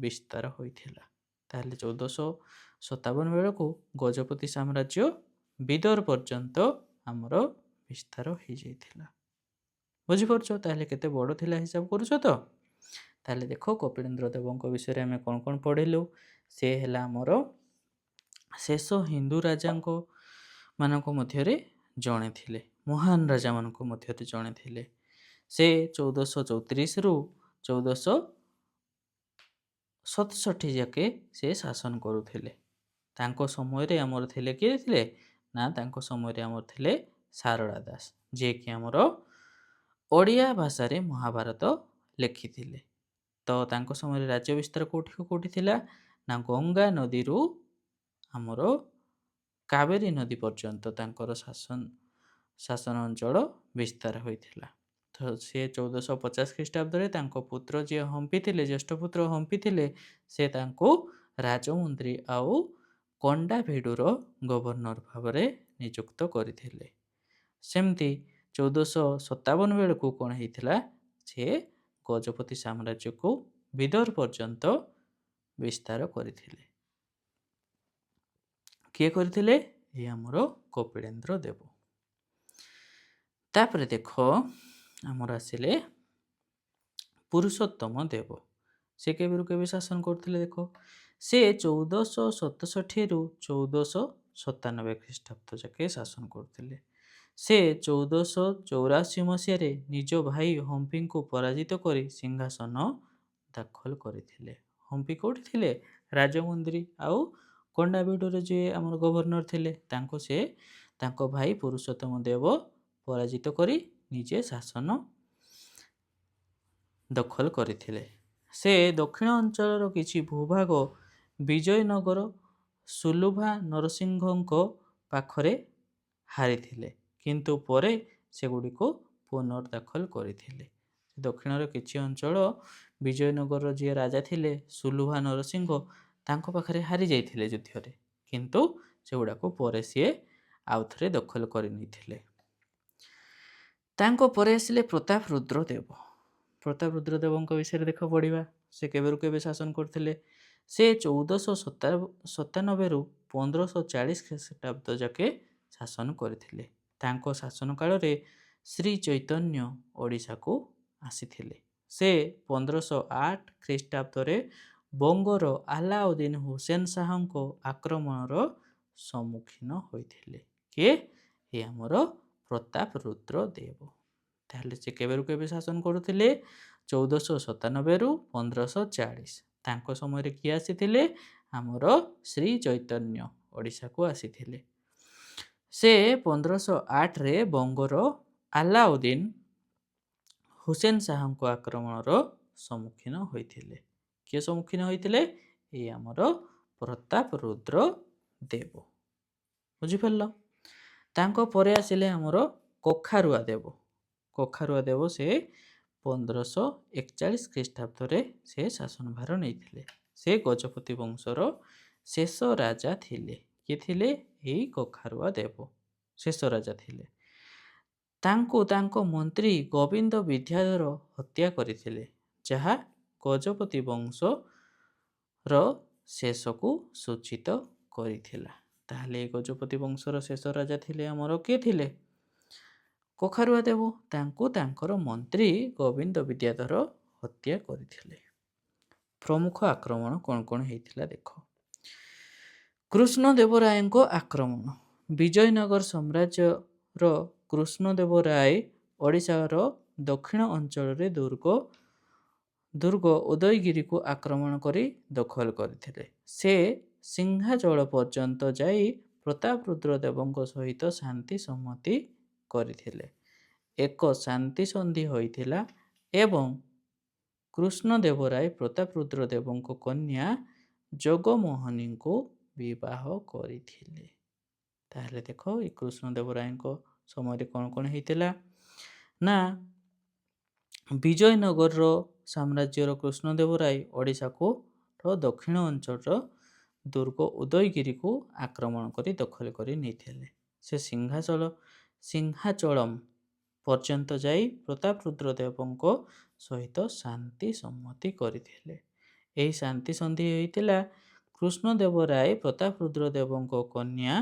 ବିସ୍ତାର ହୋଇଥିଲା। ତାହେଲେ 1457 ବେଳକୁ ଗଜପତି ସାମ୍ରାଜ୍ୟ ବିଦର ପର୍ଯ୍ୟନ୍ତ ଆମର ବିସ୍ତାର ହେଇଯାଇଥିଲା। ବୁଝିପାରୁଛ? ତାହେଲେ କେତେ ବଡ଼ ଥିଲା ହିସାବ କରୁଛ ତ? ତାହେଲେ ଦେଖ, କପିଳେନ୍ଦ୍ର ଦେବଙ୍କ ବିଷୟରେ ଆମେ କ'ଣ କ'ଣ ପଢ଼ିଲୁ? ସେ ହେଲା ଆମର ଶେଷ ହିନ୍ଦୁ ରାଜାଙ୍କ ମାନଙ୍କ ମଧ୍ୟରେ ଜଣେ ଥିଲେ, ମହାନ ରାଜାମାନଙ୍କ ମଧ୍ୟରେ ଜଣେ ଥିଲେ। ସେ 1434ରୁ 1467 ଯାକେ ସେ ଶାସନ କରୁଥିଲେ। ତାଙ୍କ ସମୟରେ ଆମର ଥିଲେ କିଏ ଥିଲେ ନା ତାଙ୍କ ସମୟରେ ଆମର ଥିଲେ ସାରଳା ଦାସ, ଯିଏକି ଆମର ଓଡ଼ିଆ ଭାଷାରେ ମହାଭାରତ ଲେଖିଥିଲେ। ତ ତାଙ୍କ ସମୟରେ ରାଜ୍ୟ ବିସ୍ତାର କେଉଁଠି ଥିଲା ନା ଗଙ୍ଗା ନଦୀରୁ ଆମର କାବେରୀ ନଦୀ ପର୍ଯ୍ୟନ୍ତ ତାଙ୍କର ଶାସନ ଅଞ୍ଚଳ ବିସ୍ତାର ହୋଇଥିଲା। ତ ସେ 1450 ଖ୍ରୀଷ୍ଟାବ୍ଦରେ ତାଙ୍କ ପୁତ୍ର ଯିଏ ହମ୍ପି ଥିଲେ, ଜ୍ୟେଷ୍ଠ ପୁତ୍ର ହମ୍ପି ଥିଲେ, ସେ ତାଙ୍କୁ ରାଜମନ୍ତ୍ରୀ ଆଉ କଣ୍ଡାଭିଡୁର ଗଭର୍ଣ୍ଣର ଭାବରେ ନିଯୁକ୍ତ କରିଥିଲେ। ସେମିତି 1457 ବେଳକୁ କ'ଣ ହେଇଥିଲା, ସେ ଗଜପତି ସାମ୍ରାଜ୍ୟକୁ ବିଦର ପର୍ଯ୍ୟନ୍ତ ବିସ୍ତାର କରିଥିଲେ। କିଏ କରିଥିଲେ? ଏ ଆମର କପିଳେନ୍ଦ୍ର ଦେବ। ତାପରେ ଦେଖ ଆମର ଆସିଲେ ପୁରୁଷୋତ୍ତମ ଦେବ। ସେ କେବେରୁ କେବେ ଶାସନ କରୁଥିଲେ? ଦେଖ, ସେ 1467ରୁ 1497 ଖ୍ରୀଷ୍ଟାବ୍ଦ ଯାକେ ଶାସନ କରୁଥିଲେ। ସେ 1484 ମସିହାରେ ନିଜ ଭାଇ ହମ୍ପିଙ୍କୁ ପରାଜିତ କରି ସିଂହାସନ ଦଖଲ କରିଥିଲେ। ହମ୍ପି କେଉଁଠି ଥିଲେ? ରାଜମନ୍ତ୍ରୀ ଆଉ କଣ୍ଡାଭିଡୁର ଯିଏ ଆମର ଗଭର୍ଣ୍ଣର ଥିଲେ, ତାଙ୍କୁ ସେ ତାଙ୍କ ଭାଇ ପୁରୁଷୋତ୍ତମ ଦେବ ପରାଜିତ କରି ନିଜେ ଶାସନ ଦଖଲ କରିଥିଲେ। ସେ ଦକ୍ଷିଣ ଅଞ୍ଚଳର କିଛି ଭୂଭାଗ ବିଜୟନଗର ସୁଲଭା ନରସିଂହଙ୍କ ପାଖରେ ହାରିଥିଲେ, କିନ୍ତୁ ପରେ ସେଗୁଡ଼ିକୁ ପୁନର୍ଦଖଲ କରିଥିଲେ। ଦକ୍ଷିଣର କିଛି ଅଞ୍ଚଳ ବିଜୟନଗରର ଯିଏ ରାଜା ଥିଲେ ସୁଲଭା ନରସିଂହ, ତାଙ୍କ ପାଖରେ ହାରି ଯାଇଥିଲେ ଯୁଦ୍ଧରେ, କିନ୍ତୁ ସେଗୁଡ଼ାକୁ ପରେ ସିଏ ଆଉଥରେ ଦଖଲ କରିନେଇଥିଲେ। ତାଙ୍କ ପରେ ଆସିଲେ ପ୍ରତାପ ରୁଦ୍ର ଦେବ। ପ୍ରତାପ ରୁଦ୍ର ଦେବଙ୍କ ବିଷୟରେ ଦେଖ ପଢ଼ିବା। ସେ କେବେରୁ କେବେ ଶାସନ କରୁଥିଲେ? ସେ 1497ରୁ 1540 ଖ୍ରୀଷ୍ଟାବ୍ଦ ଯାକେ ଶାସନ କରିଥିଲେ। ତାଙ୍କ ଶାସନ କାଳରେ ଶ୍ରୀ ଚୈତନ୍ୟ ଓଡ଼ିଶାକୁ ଆସିଥିଲେ। ସେ 1508 ଖ୍ରୀଷ୍ଟାବ୍ଦରେ ବଙ୍ଗର ଆଲାଉଦ୍ଦିନ ହୁସେନ ଶାହଙ୍କ ଆକ୍ରମଣର ସମ୍ମୁଖୀନ ହୋଇଥିଲେ। କିଏ? ଏ ଆମର ପ୍ରତାପ ରୁଦ୍ର ଦେବ। ତାହେଲେ ସେ କେବେରୁ କେବେ ଶାସନ କରୁଥିଲେ? 1497ରୁ 1540। ତାଙ୍କ ସମୟରେ କିଏ ଆସିଥିଲେ? ଆମର ଶ୍ରୀ ଚୈତନ୍ୟ ଓଡ଼ିଶାକୁ ଆସିଥିଲେ। ସେ 1508ରେ ବଙ୍ଗର ଆଲାଉଦ୍ଦିନ ହୁସେନ ଶାହଙ୍କ ଆକ୍ରମଣର ସମ୍ମୁଖୀନ ହୋଇଥିଲେ। କିଏ ସମ୍ମୁଖୀନ ହୋଇଥିଲେ? ଏ ଆମର ପ୍ରତାପ ରୁଦ୍ର ଦେବ। ବୁଝିପାରିଲ? ତାଙ୍କ ପରେ ଆସିଲେ ଆମର କଖାରୁଆ ଦେବ। କଖାରୁଆ ଦେବ ସେ 1541 ଖ୍ରୀଷ୍ଟାବ୍ଦରେ ସେ ଶାସନଭାର ନେଇଥିଲେ। ସେ ଗଜପତି ବଂଶର ଶେଷ ରାଜା ଥିଲେ। କିଏ ଥିଲେ? ଏଇ କଖାରୁଆ ଦେବ ଶେଷ ରାଜା ଥିଲେ। ତାଙ୍କୁ ତାଙ୍କ ମନ୍ତ୍ରୀ ଗୋବିନ୍ଦ ବିଦ୍ୟାଧର ହତ୍ୟା କରିଥିଲେ, ଯାହା ଗଜପତି ବଂଶର ଶେଷକୁ ସୂଚିତ କରିଥିଲା। ତାହେଲେ ଗଜପତି ବଂଶର ଶେଷ ରାଜା ଥିଲେ ଆମର କିଏ ଥିଲେ? କଖାରୁଆ ଦେବ। ତାଙ୍କୁ ତାଙ୍କର ମନ୍ତ୍ରୀ ଗୋବିନ୍ଦ ବିଦ୍ୟାଧର ହତ୍ୟା କରିଥିଲେ। ପ୍ରମୁଖ ଆକ୍ରମଣ କ'ଣ କ'ଣ ହେଇଥିଲା ଦେଖ। କୃଷ୍ଣଦେବରାୟଙ୍କ ଆକ୍ରମଣ। ବିଜୟନଗର ସାମ୍ରାଜ୍ୟର କୃଷ୍ଣଦେବରାୟ ଓଡ଼ିଶାର ଦକ୍ଷିଣ ଅଞ୍ଚଳରେ ଦୁର୍ଗ ଉଦୟଗିରିକୁ ଆକ୍ରମଣ କରି ଦଖଲ କରିଥିଲେ। ସେ ସିଂହାଚଳ ପର୍ଯ୍ୟନ୍ତ ଯାଇ ପ୍ରତାପ ରୁଦ୍ର ଦେବଙ୍କ ସହିତ ଶାନ୍ତି ସମ୍ମତି କରିଥିଲେ। ଏକ ଶାନ୍ତି ସନ୍ଧି ହୋଇଥିଲା ଏବଂ କୃଷ୍ଣଦେବରାୟ ପ୍ରତାପ ରୁଦ୍ର ଦେବଙ୍କ କନ୍ୟା ଜଗମୋହିନୀଙ୍କୁ ବିବାହ କରିଥିଲେ। ତାହେଲେ ଦେଖ, ଏ କୃଷ୍ଣଦେବରାୟଙ୍କ ସମୟରେ କ'ଣ କ'ଣ ହେଇଥିଲା ନା ବିଜୟନଗରର ସାମ୍ରାଜ୍ୟର କୃଷ୍ଣଦେବରାୟ ଓଡ଼ିଶାକୁ ଦକ୍ଷିଣ ଅଞ୍ଚଳର ଦୁର୍ଗ ଉଦୟଗିରିକୁ ଆକ୍ରମଣ କରି ଦଖଲ କରି ନେଇଥିଲେ। ସେ ସିଂହାଚଳମ୍ ପର୍ଯ୍ୟନ୍ତ ଯାଇ ପ୍ରତାପ ରୁଦ୍ର ଦେବଙ୍କ ସହିତ ଶାନ୍ତି ସମ୍ମତି କରିଥିଲେ। ଏହି ଶାନ୍ତି ସନ୍ଧି ହୋଇଥିଲା କୃଷ୍ଣଦେବରାୟ ପ୍ରତାପ ରୁଦ୍ର ଦେବଙ୍କ କନ୍ୟା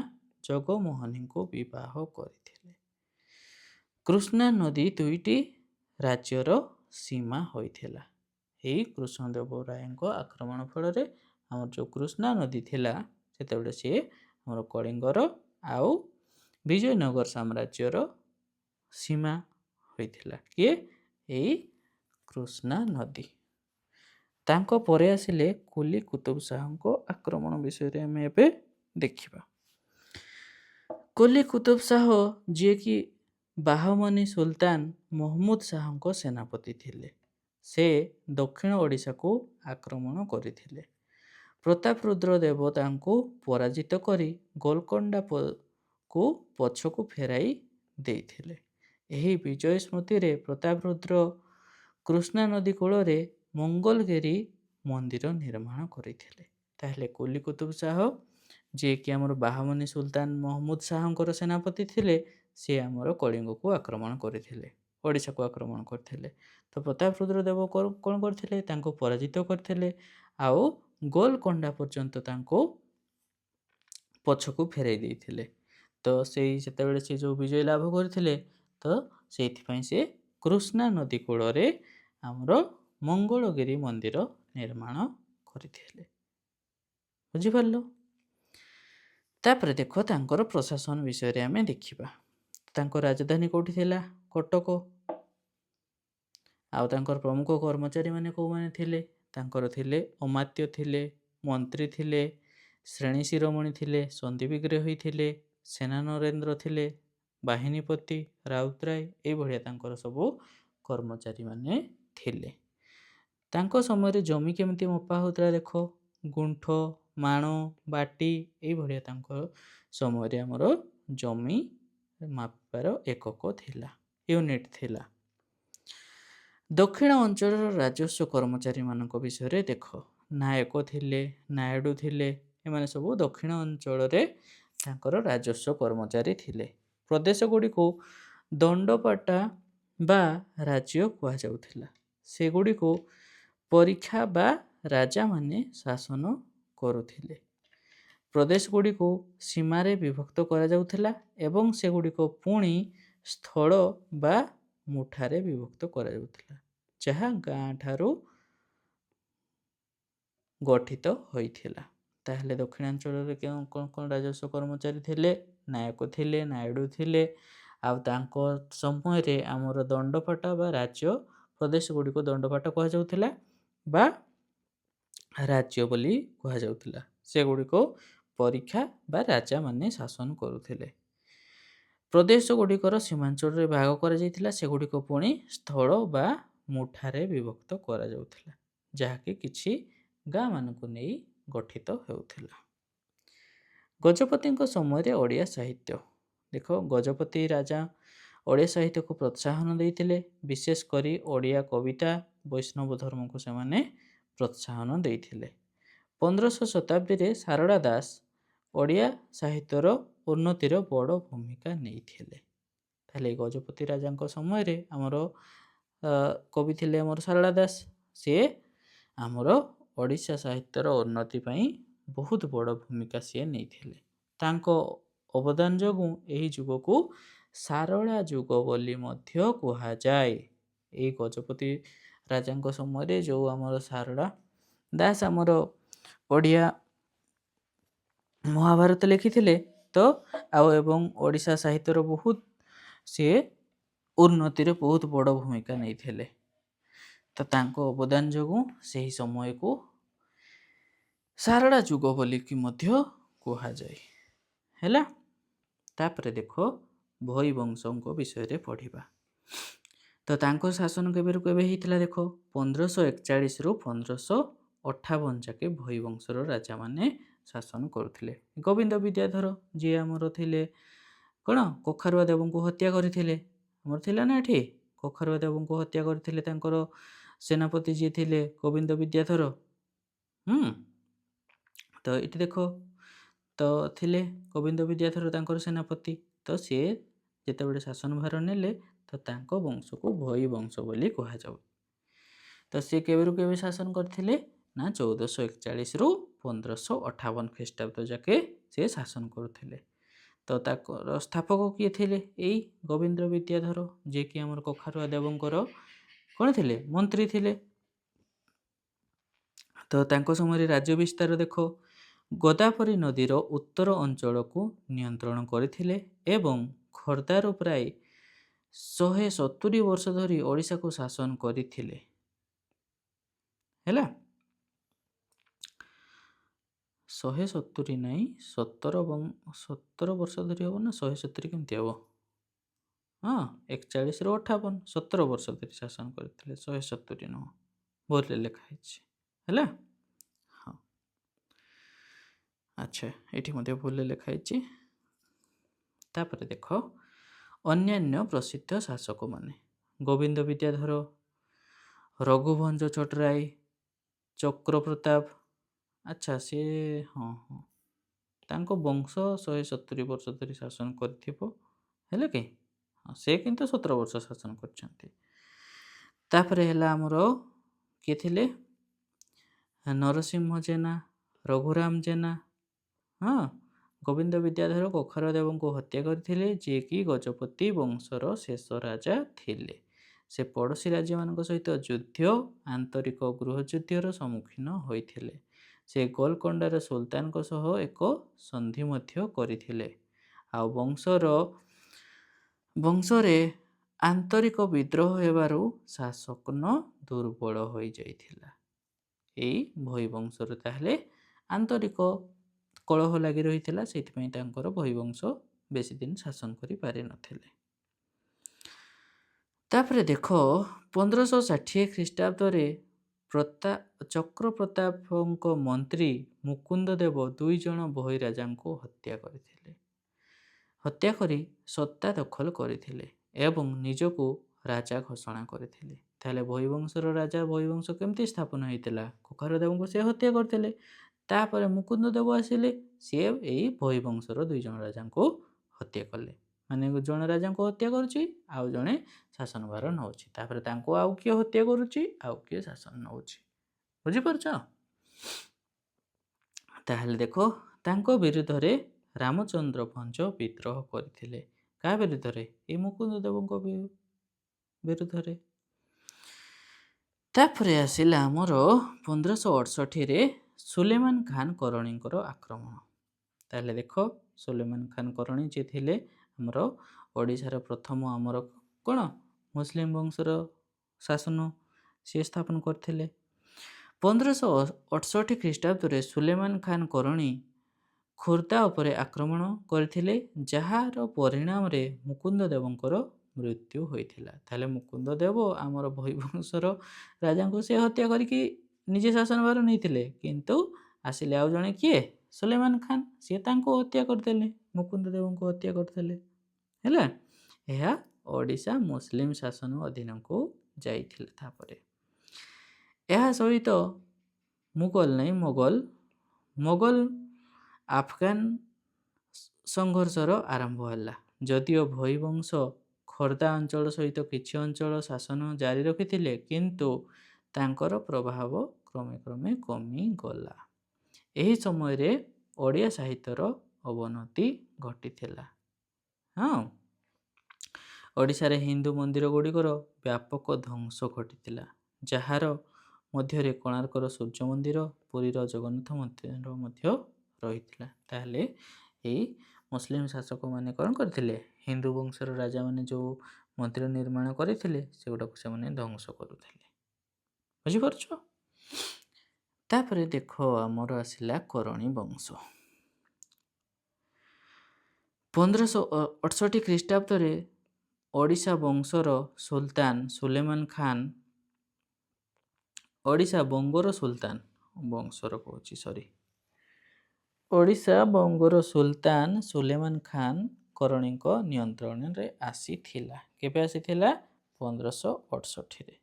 ଜଗମୋହିନୀଙ୍କୁ ବିବାହ କରିଥିଲେ। କୃଷ୍ଣା ନଦୀ ଦୁଇଟି ରାଜ୍ୟର ସୀମା ହୋଇଥିଲା। ଏହି କୃଷ୍ଣଦେବରାୟଙ୍କ ଆକ୍ରମଣ ଫଳରେ ଆମର ଯେଉଁ କୃଷ୍ଣା ନଦୀ ଥିଲା ସେତେବେଳେ ସିଏ ଆମର କଳିଙ୍ଗର ଆଉ ବିଜୟନଗର ସାମ୍ରାଜ୍ୟର ସୀମା ହୋଇଥିଲା। କିଏ? ଏଇ କୃଷ୍ଣା ନଦୀ। ତାଙ୍କ ପରେ ଆସିଲେ କୁଲି କୁତୁବ ଶାହଙ୍କ ଆକ୍ରମଣ ବିଷୟରେ ଆମେ ଏବେ ଦେଖିବା। କୁଲି କୁତୁବ ଶାହ ଯିଏକି ବାହମନି ସୁଲତାନ ମହମୁଦ ଶାହଙ୍କ ସେନାପତି ଥିଲେ। ସେ ଦକ୍ଷିଣ ଓଡ଼ିଶାକୁ ଆକ୍ରମଣ କରିଥିଲେ। ପ୍ରତାପରୁଦ୍ର ଦେବ ତାଙ୍କୁ ପରାଜିତ କରି ଗୋଲକୋଣ୍ଡାକୁ ପଛକୁ ଫେରାଇ ଦେଇଥିଲେ। ଏହି ବିଜୟ ସ୍ମୃତିରେ ପ୍ରତାପରୁଦ୍ର କୃଷ୍ଣା ନଦୀ କୂଳରେ ମଙ୍ଗଲଗିରି ମନ୍ଦିର ନିର୍ମାଣ କରିଥିଲେ। ତାହେଲେ କୁଲି କୁତୁବ ଶାହ ଯିଏକି ଆମର ବାହମନି ସୁଲତାନ ମହମୁଦ ଶାହଙ୍କର ସେନାପତି ଥିଲେ, ସେ ଆମର କଳିଙ୍ଗକୁ ଆକ୍ରମଣ କରିଥିଲେ, ଓଡ଼ିଶାକୁ ଆକ୍ରମଣ କରିଥିଲେ। ତ ପ୍ରତାପରୁଦ୍ର ଦେବ କ'ଣ କରିଥିଲେ? ତାଙ୍କୁ ପରାଜିତ କରିଥିଲେ ଆଉ ଗୋଲକୋଣ୍ଡା ପର୍ଯ୍ୟନ୍ତ ତାଙ୍କୁ ପଛକୁ ଫେରାଇ ଦେଇଥିଲେ। ତ ସେତେବେଳେ ସେ ଯେଉଁ ବିଜୟ ଲାଭ କରିଥିଲେ, ତ ସେଇଥିପାଇଁ ସେ କୃଷ୍ଣା ନଦୀ କୂଳରେ ଆମର ମଙ୍ଗଳଗିରି ମନ୍ଦିର ନିର୍ମାଣ କରିଥିଲେ। ବୁଝିପାରିଲ? ତାପରେ ଦେଖ ତାଙ୍କର ପ୍ରଶାସନ ବିଷୟରେ ଆମେ ଦେଖିବା। ତାଙ୍କ ରାଜଧାନୀ କେଉଁଠି ଥିଲା? କଟକ। ଆଉ ତାଙ୍କର ପ୍ରମୁଖ କର୍ମଚାରୀମାନେ କେଉଁମାନେ ଥିଲେ? ତାଙ୍କର ଥିଲେ ଅମାତ୍ୟ ଥିଲେ, ମନ୍ତ୍ରୀ ଥିଲେ, ଶ୍ରେଣୀ ଶିରୋମଣି ଥିଲେ, ସନ୍ଧି ବିଗ୍ରହୀ ଥିଲେ, ସେନା ନରେନ୍ଦ୍ର ଥିଲେ, ବାହିନୀପତି, ରାଉତରାୟ, ଏଇଭଳିଆ ତାଙ୍କର ସବୁ କର୍ମଚାରୀମାନେ ଥିଲେ। ତାଙ୍କ ସମୟରେ ଜମି କେମିତି ମପା ହେଉଥିଲା ଦେଖ। ଗୁଣ୍ଠ, ମାଣ, ବାଟି, ଏଇଭଳିଆ ତାଙ୍କ ସମୟରେ ଆମର ଜମି ମାପିବାର ଏକକ ଥିଲା, ୟୁନିଟ୍ ଥିଲା। ଦକ୍ଷିଣ ଅଞ୍ଚଳର ରାଜସ୍ୱ କର୍ମଚାରୀମାନଙ୍କ ବିଷୟରେ ଦେଖ। ନାୟକ ଥିଲେ, ନାୟଡ଼ୁ ଥିଲେ, ଏମାନେ ସବୁ ଦକ୍ଷିଣ ଅଞ୍ଚଳରେ ତାଙ୍କର ରାଜସ୍ୱ କର୍ମଚାରୀ ଥିଲେ। ପ୍ରଦେଶ ଗୁଡ଼ିକୁ ଦଣ୍ଡପାଟା ବା ରାଜ୍ୟ କୁହାଯାଉଥିଲା। ସେଗୁଡ଼ିକୁ ପରୀକ୍ଷା ବା ରାଜାମାନେ ଶାସନ କରୁଥିଲେ। ପ୍ରଦେଶ ଗୁଡ଼ିକୁ ସୀମାରେ ବିଭକ୍ତ କରାଯାଉଥିଲା ଏବଂ ସେଗୁଡ଼ିକ ପୁଣି ସ୍ଥଳ ବା ମୁଠାରେ ବିଭକ୍ତ କରାଯାଉଥିଲା, ଯାହା ଗାଁ ଠାରୁ ଗଠିତ ହୋଇଥିଲା। ତାହେଲେ ଦକ୍ଷିଣାଞ୍ଚଳରେ କ'ଣ ରାଜସ୍ୱ କର୍ମଚାରୀ ଥିଲେ? ନାୟକ ଥିଲେ, ନାୟଡ଼ୁ ଥିଲେ, ଆଉ ତାଙ୍କ ସମୟରେ ଆମର ଦଣ୍ଡପାଟ ବା ରାଜ୍ୟ ପ୍ରଦେଶ ଗୁଡ଼ିକୁ ଦଣ୍ଡପାଟ କୁହାଯାଉଥିଲା ବା ରାଜ୍ୟ ବୋଲି କୁହାଯାଉଥିଲା। ସେଗୁଡ଼ିକ ପରୀକ୍ଷା ବା ରାଜାମାନେ ଶାସନ କରୁଥିଲେ। ପ୍ରଦେଶ ଗୁଡ଼ିକର ସୀମାଞ୍ଚଳରେ ଭାଗ କରାଯାଇଥିଲା, ସେଗୁଡ଼ିକ ପୁଣି ସ୍ଥଳ ବା ମୁଠାରେ ବିଭକ୍ତ କରାଯାଉଥିଲା, ଯାହାକି କିଛି ଗାଁମାନଙ୍କୁ ନେଇ ଗଠିତ ହେଉଥିଲା। ଗଜପତିଙ୍କ ସମୟରେ ଓଡ଼ିଆ ସାହିତ୍ୟ ଦେଖ। ଗଜପତି ରାଜା ଓଡ଼ିଆ ସାହିତ୍ୟକୁ ପ୍ରୋତ୍ସାହନ ଦେଇଥିଲେ। ବିଶେଷ କରି ଓଡ଼ିଆ କବିତା, ବୈଷ୍ଣବ ଧର୍ମକୁ ସେମାନେ ପ୍ରୋତ୍ସାହନ ଦେଇଥିଲେ। 15ଶହ ଶତାବ୍ଦୀରେ ସାରଳା ଦାସ ଓଡ଼ିଆ ସାହିତ୍ୟର ଉନ୍ନତିର ବଡ଼ ଭୂମିକା ନେଇଥିଲେ। ତାହେଲେ ଗଜପତି ରାଜାଙ୍କ ସମୟରେ ଆମର କବି ଥିଲେ ଆମର ସାରଳା ଦାସ। ସିଏ ଆମର ଓଡ଼ିଶା ସାହିତ୍ୟର ଉନ୍ନତି ପାଇଁ ବହୁତ ବଡ଼ ଭୂମିକା ସିଏ ନେଇଥିଲେ। ତାଙ୍କ ଅବଦାନ ଯୋଗୁଁ ଏହି ଯୁଗକୁ ସାରଳା ଯୁଗ ବୋଲି ମଧ୍ୟ କୁହାଯାଏ। ଏହି ଗଜପତି ରାଜାଙ୍କ ସମୟରେ ଯେଉଁ ଆମର ସାରଳା ଦାସ ଆମର ଓଡ଼ିଆ ମହାଭାରତ ଲେଖିଥିଲେ, ତ ଆଉ ଏବଂ ଓଡ଼ିଶା ସାହିତ୍ୟର ବହୁତ ସିଏ ଉନ୍ନତିରେ ବହୁତ ବଡ଼ ଭୂମିକା ନେଇଥିଲେ। ତ ତାଙ୍କ ଅବଦାନ ଯୋଗୁଁ ସେହି ସମୟକୁ ସାରଳା ଯୁଗ ବୋଲିକି ମଧ୍ୟ କୁହାଯାଏ। ହେଲା। ତାପରେ ଦେଖ ଭୋଇ ବଂଶଙ୍କ ବିଷୟରେ ପଢ଼ିବା। ତ ତାଙ୍କ ଶାସନ କେବେରୁ କେବେ ହେଇଥିଲା ଦେଖ। 1541ରୁ 1558 ଯାକେ ଭୋଇ ବଂଶର ରାଜାମାନେ ଶାସନ କରୁଥିଲେ। ଗୋବିନ୍ଦ ବିଦ୍ୟାଧର ଯିଏ ଆମର ଥିଲେ କ'ଣ କଖାରୁଆ ଦେବଙ୍କୁ ହତ୍ୟା କରିଥିଲେ। ଆମର ଥିଲା ନା ଏଠି କଖାରୁଆ ଦେବଙ୍କୁ ହତ୍ୟା କରିଥିଲେ। ତାଙ୍କର ସେନାପତି ଯିଏ ଥିଲେ ଗୋବିନ୍ଦ ବିଦ୍ୟାଧର। ତ ଏଠି ଦେଖ ତ ଥିଲେ ଗୋବିନ୍ଦ ବିଦ୍ୟାଧର ତାଙ୍କର ସେନାପତି। ତ ସିଏ ଯେତେବେଳେ ଶାସନ ଭାର ନେଲେ ତ ତାଙ୍କ ବଂଶକୁ ଭୋଇ ବଂଶ ବୋଲି କୁହାଯାଉ। ତ ସିଏ କେବେରୁ କେବେ ଶାସନ କରିଥିଲେ ନା 1441ରୁ 1558 ଖ୍ରୀଷ୍ଟାବ୍ଦ ଯାକେ ସେ ଶାସନ କରୁଥିଲେ। ତ ତାଙ୍କର ସ୍ଥାପକ କିଏ ଥିଲେ? ଏଇ ଗୋବିନ୍ଦ ବିଦ୍ୟାଧର, ଯିଏକି ଆମର କଖାରୁଆ ଦେବଙ୍କର କ'ଣ ଥିଲେ? ମନ୍ତ୍ରୀ ଥିଲେ। ତ ତାଙ୍କ ସମୟରେ ରାଜ୍ୟ ବିସ୍ତାର ଦେଖ, ଗୋଦାବରୀ ନଦୀର ଉତ୍ତର ଅଞ୍ଚଳକୁ ନିୟନ୍ତ୍ରଣ କରିଥିଲେ ଏବଂ ଖୋର୍ଦ୍ଧାରୁ ପ୍ରାୟ 170 ବର୍ଷ ଧରି ଓଡ଼ିଶାକୁ ଶାସନ କରିଥିଲେ। ହେଲା, 170 ନାହିଁ, 17 ବର୍ଷ ଧରି ହେବ ନା 170 କେମିତି ହେବ? ହଁ, 41ରୁ 58, 17 ବର୍ଷ ଧରି ଶାସନ କରିଥିଲେ, 170 ନୁହଁ, ଭୁଲରେ ଲେଖା ହେଇଛି। ହେଲା, ହଁ, ଆଚ୍ଛା, ଏଠି ମଧ୍ୟ ଭୁଲରେ ଲେଖା ହେଇଛି। ତାପରେ ଦେଖ ଅନ୍ୟାନ୍ୟ ପ୍ରସିଦ୍ଧ ଶାସକମାନେ, ଗୋବିନ୍ଦ ବିଦ୍ୟାଧର, ରଘୁବଂଶ ଛୋଟରାୟ, ଚକ୍ରପ୍ରତାପ। ଆଚ୍ଛା, ସିଏ ହଁ ହଁ ତାଙ୍କ ବଂଶ 170 ବର୍ଷ ଧରି ଶାସନ କରିଥିବ, ହେଲା କି? ହଁ, ସେ କିନ୍ତୁ 17 ବର୍ଷ ଶାସନ କରିଛନ୍ତି। ତାପରେ ହେଲା ଆମର କିଏ ଥିଲେ? ନରସିଂହ ଜେନା, ରଘୁରାମ ଜେନା। ହଁ, ଗୋବିନ୍ଦ ବିଦ୍ୟାଧର କଖାରଦେବଙ୍କୁ ହତ୍ୟା କରିଥିଲେ, ଯିଏକି ଗଜପତି ବଂଶର ଶେଷ ରାଜା ଥିଲେ। ସେ ପଡ଼ୋଶୀ ରାଜ୍ୟମାନଙ୍କ ସହିତ ଯୁଦ୍ଧ, ଆନ୍ତରିକ ଗୃହଯୁଦ୍ଧର ସମ୍ମୁଖୀନ ହୋଇଥିଲେ। ସେ ଗୋଲକୋଣ୍ଡାର ସୁଲତାନଙ୍କ ସହ ଏକ ସନ୍ଧି ମଧ୍ୟ କରିଥିଲେ। ଆଉ ବଂଶରେ ଆନ୍ତରିକ ବିଦ୍ରୋହ ହେବାରୁ ଶାସନ ଦୁର୍ବଳ ହୋଇଯାଇଥିଲା। ଏଇ ଭୋଇବଂଶର ତାହେଲେ ଆନ୍ତରିକ କଳହ ଲାଗି ରହିଥିଲା, ସେଇଥିପାଇଁ ତାଙ୍କର ଭୋଇବଂଶ ବେଶୀ ଦିନ ଶାସନ କରିପାରିନଥିଲେ। ତାପରେ ଦେଖ 1560 ଖ୍ରୀଷ୍ଟାବ୍ଦରେ ଚକ୍ରପ୍ରତାପଙ୍କ ମନ୍ତ୍ରୀ ମୁକୁନ୍ଦ ଦେବ 2 ଜଣ ଭୋଇ ରାଜାଙ୍କୁ ହତ୍ୟା କରିଥିଲେ। ହତ୍ୟା କରି ସତ୍ତା ଦଖଲ କରିଥିଲେ ଏବଂ ନିଜକୁ ରାଜା ଘୋଷଣା କରିଥିଲେ। ତାହେଲେ ଭୋଇବଂଶର ରାଜା ଭୋଇବଂଶ କେମିତି ସ୍ଥାପନ ହେଇଥିଲା? କଖାରଦେବଙ୍କୁ ସେ ହତ୍ୟା କରିଥିଲେ। ତାପରେ ମୁକୁନ୍ଦ ଦେବ ଆସିଲେ, ସିଏ ଏଇ ଭୋଇବଂଶର 2 ଜଣ ରାଜାଙ୍କୁ ହତ୍ୟା କଲେ। ମାନେ ଜଣେ ରାଜାଙ୍କୁ ହତ୍ୟା କରୁଛି, ଆଉ ଜଣେ ଶାସନ ଭାର ନେଉଛି। ତାପରେ ତାଙ୍କୁ ଆଉ କିଏ ହତ୍ୟା କରୁଛି, ଆଉ କିଏ ଶାସନ ନେଉଛି। ବୁଝିପାରୁଛ? ତାହେଲେ ଦେଖ ତାଙ୍କ ବିରୁଦ୍ଧରେ ରାମଚନ୍ଦ୍ର ଭଞ୍ଜ ବିଦ୍ରୋହ କରିଥିଲେ। କାହା ବିରୁଦ୍ଧରେ? ଏଇ ମୁକୁନ୍ଦ ଦେବଙ୍କ ବିରୁଦ୍ଧରେ। ତାପରେ ଆସିଲା ଆମର 1568ରେ ସୁଲେମାନ ଖାନ କରଣୀଙ୍କର ଆକ୍ରମଣ। ତାହେଲେ ଦେଖ ସୁଲେମାନ ଖାନ କରଣୀ ଯିଏ ଥିଲେ ଆମର ଓଡ଼ିଶାର ପ୍ରଥମ ଆମର କ'ଣ ମୁସଲିମ ବଂଶର ଶାସନ ସିଏ ସ୍ଥାପନ କରିଥିଲେ। 1568 ଖ୍ରୀଷ୍ଟାବ୍ଦରେ ସୁଲେମାନ ଖାନ କରଣୀ ଖୋର୍ଦ୍ଧା ଉପରେ ଆକ୍ରମଣ କରିଥିଲେ, ଯାହାର ପରିଣାମରେ ମୁକୁନ୍ଦ ଦେବଙ୍କର ମୃତ୍ୟୁ ହୋଇଥିଲା। ତାହେଲେ ମୁକୁନ୍ଦ ଦେବ ଆମର ଭୋଇବଂଶର ରାଜାଙ୍କୁ ସେ ହତ୍ୟା କରିକି ନିଜେ ଶାସନ ଭାର ନେଇଥିଲେ, କିନ୍ତୁ ଆସିଲେ ଆଉ ଜଣେ କିଏ? ସୁଲେମାନ ଖାନ, ସିଏ ତାଙ୍କୁ ହତ୍ୟା କରିଦେଲେ, ମୁକୁନ୍ଦ ଦେବଙ୍କୁ ହତ୍ୟା କରିଦେଲେ। ହେଲା, ଏହା ଓଡ଼ିଶା ମୁସଲିମ ଶାସନ ଅଧୀନକୁ ଯାଇଥିଲା। ତାପରେ ଏହା ସହିତ ମୋଗଲ ଆଫଗାନ ସଂଘର୍ଷର ଆରମ୍ଭ ହେଲା। ଯଦିଓ ଭୋଇବଂଶ ଖୋର୍ଦ୍ଧା ଅଞ୍ଚଳ ସହିତ କିଛି ଅଞ୍ଚଳ ଶାସନ ଜାରି ରଖିଥିଲେ, କିନ୍ତୁ ତାଙ୍କର ପ୍ରଭାବ କ୍ରମେ କ୍ରମେ କମିଗଲା। ଏହି ସମୟରେ ଓଡ଼ିଆ ସାହିତ୍ୟର ଅବନତି ଘଟିଥିଲା। ହଁ, ଓଡ଼ିଶାରେ ହିନ୍ଦୁ ମନ୍ଦିର ଗୁଡ଼ିକର ବ୍ୟାପକ ଧ୍ୱଂସ ଘଟିଥିଲା, ଯାହାର ମଧ୍ୟରେ କୋଣାର୍କର ସୂର୍ଯ୍ୟ ମନ୍ଦିର, ପୁରୀର ଜଗନ୍ନାଥ ମନ୍ଦିର ମଧ୍ୟ ରହିଥିଲା। ତାହେଲେ ଏଇ ମୁସଲିମ ଶାସକମାନେ କ'ଣ କରିଥିଲେ? ହିନ୍ଦୁ ବଂଶର ରାଜାମାନେ ଯେଉଁ ମନ୍ଦିର ନିର୍ମାଣ କରିଥିଲେ, ସେଗୁଡ଼ାକୁ ସେମାନେ ଧ୍ୱଂସ କରୁଥିଲେ। ବୁଝିପାରୁଛ? ତାପରେ ଦେଖ ଆମର ଆସିଲା କରଣୀ ବଂଶ। 1568 ଖ୍ରୀଷ୍ଟାବ୍ଦରେ ଓଡ଼ିଶା ବଙ୍ଗର ସୁଲତାନ ସୁଲେମାନ ଖାନ କରଣୀଙ୍କ ନିୟନ୍ତ୍ରଣରେ ଆସିଥିଲା। କେବେ ଆସିଥିଲା? 1568ରେ।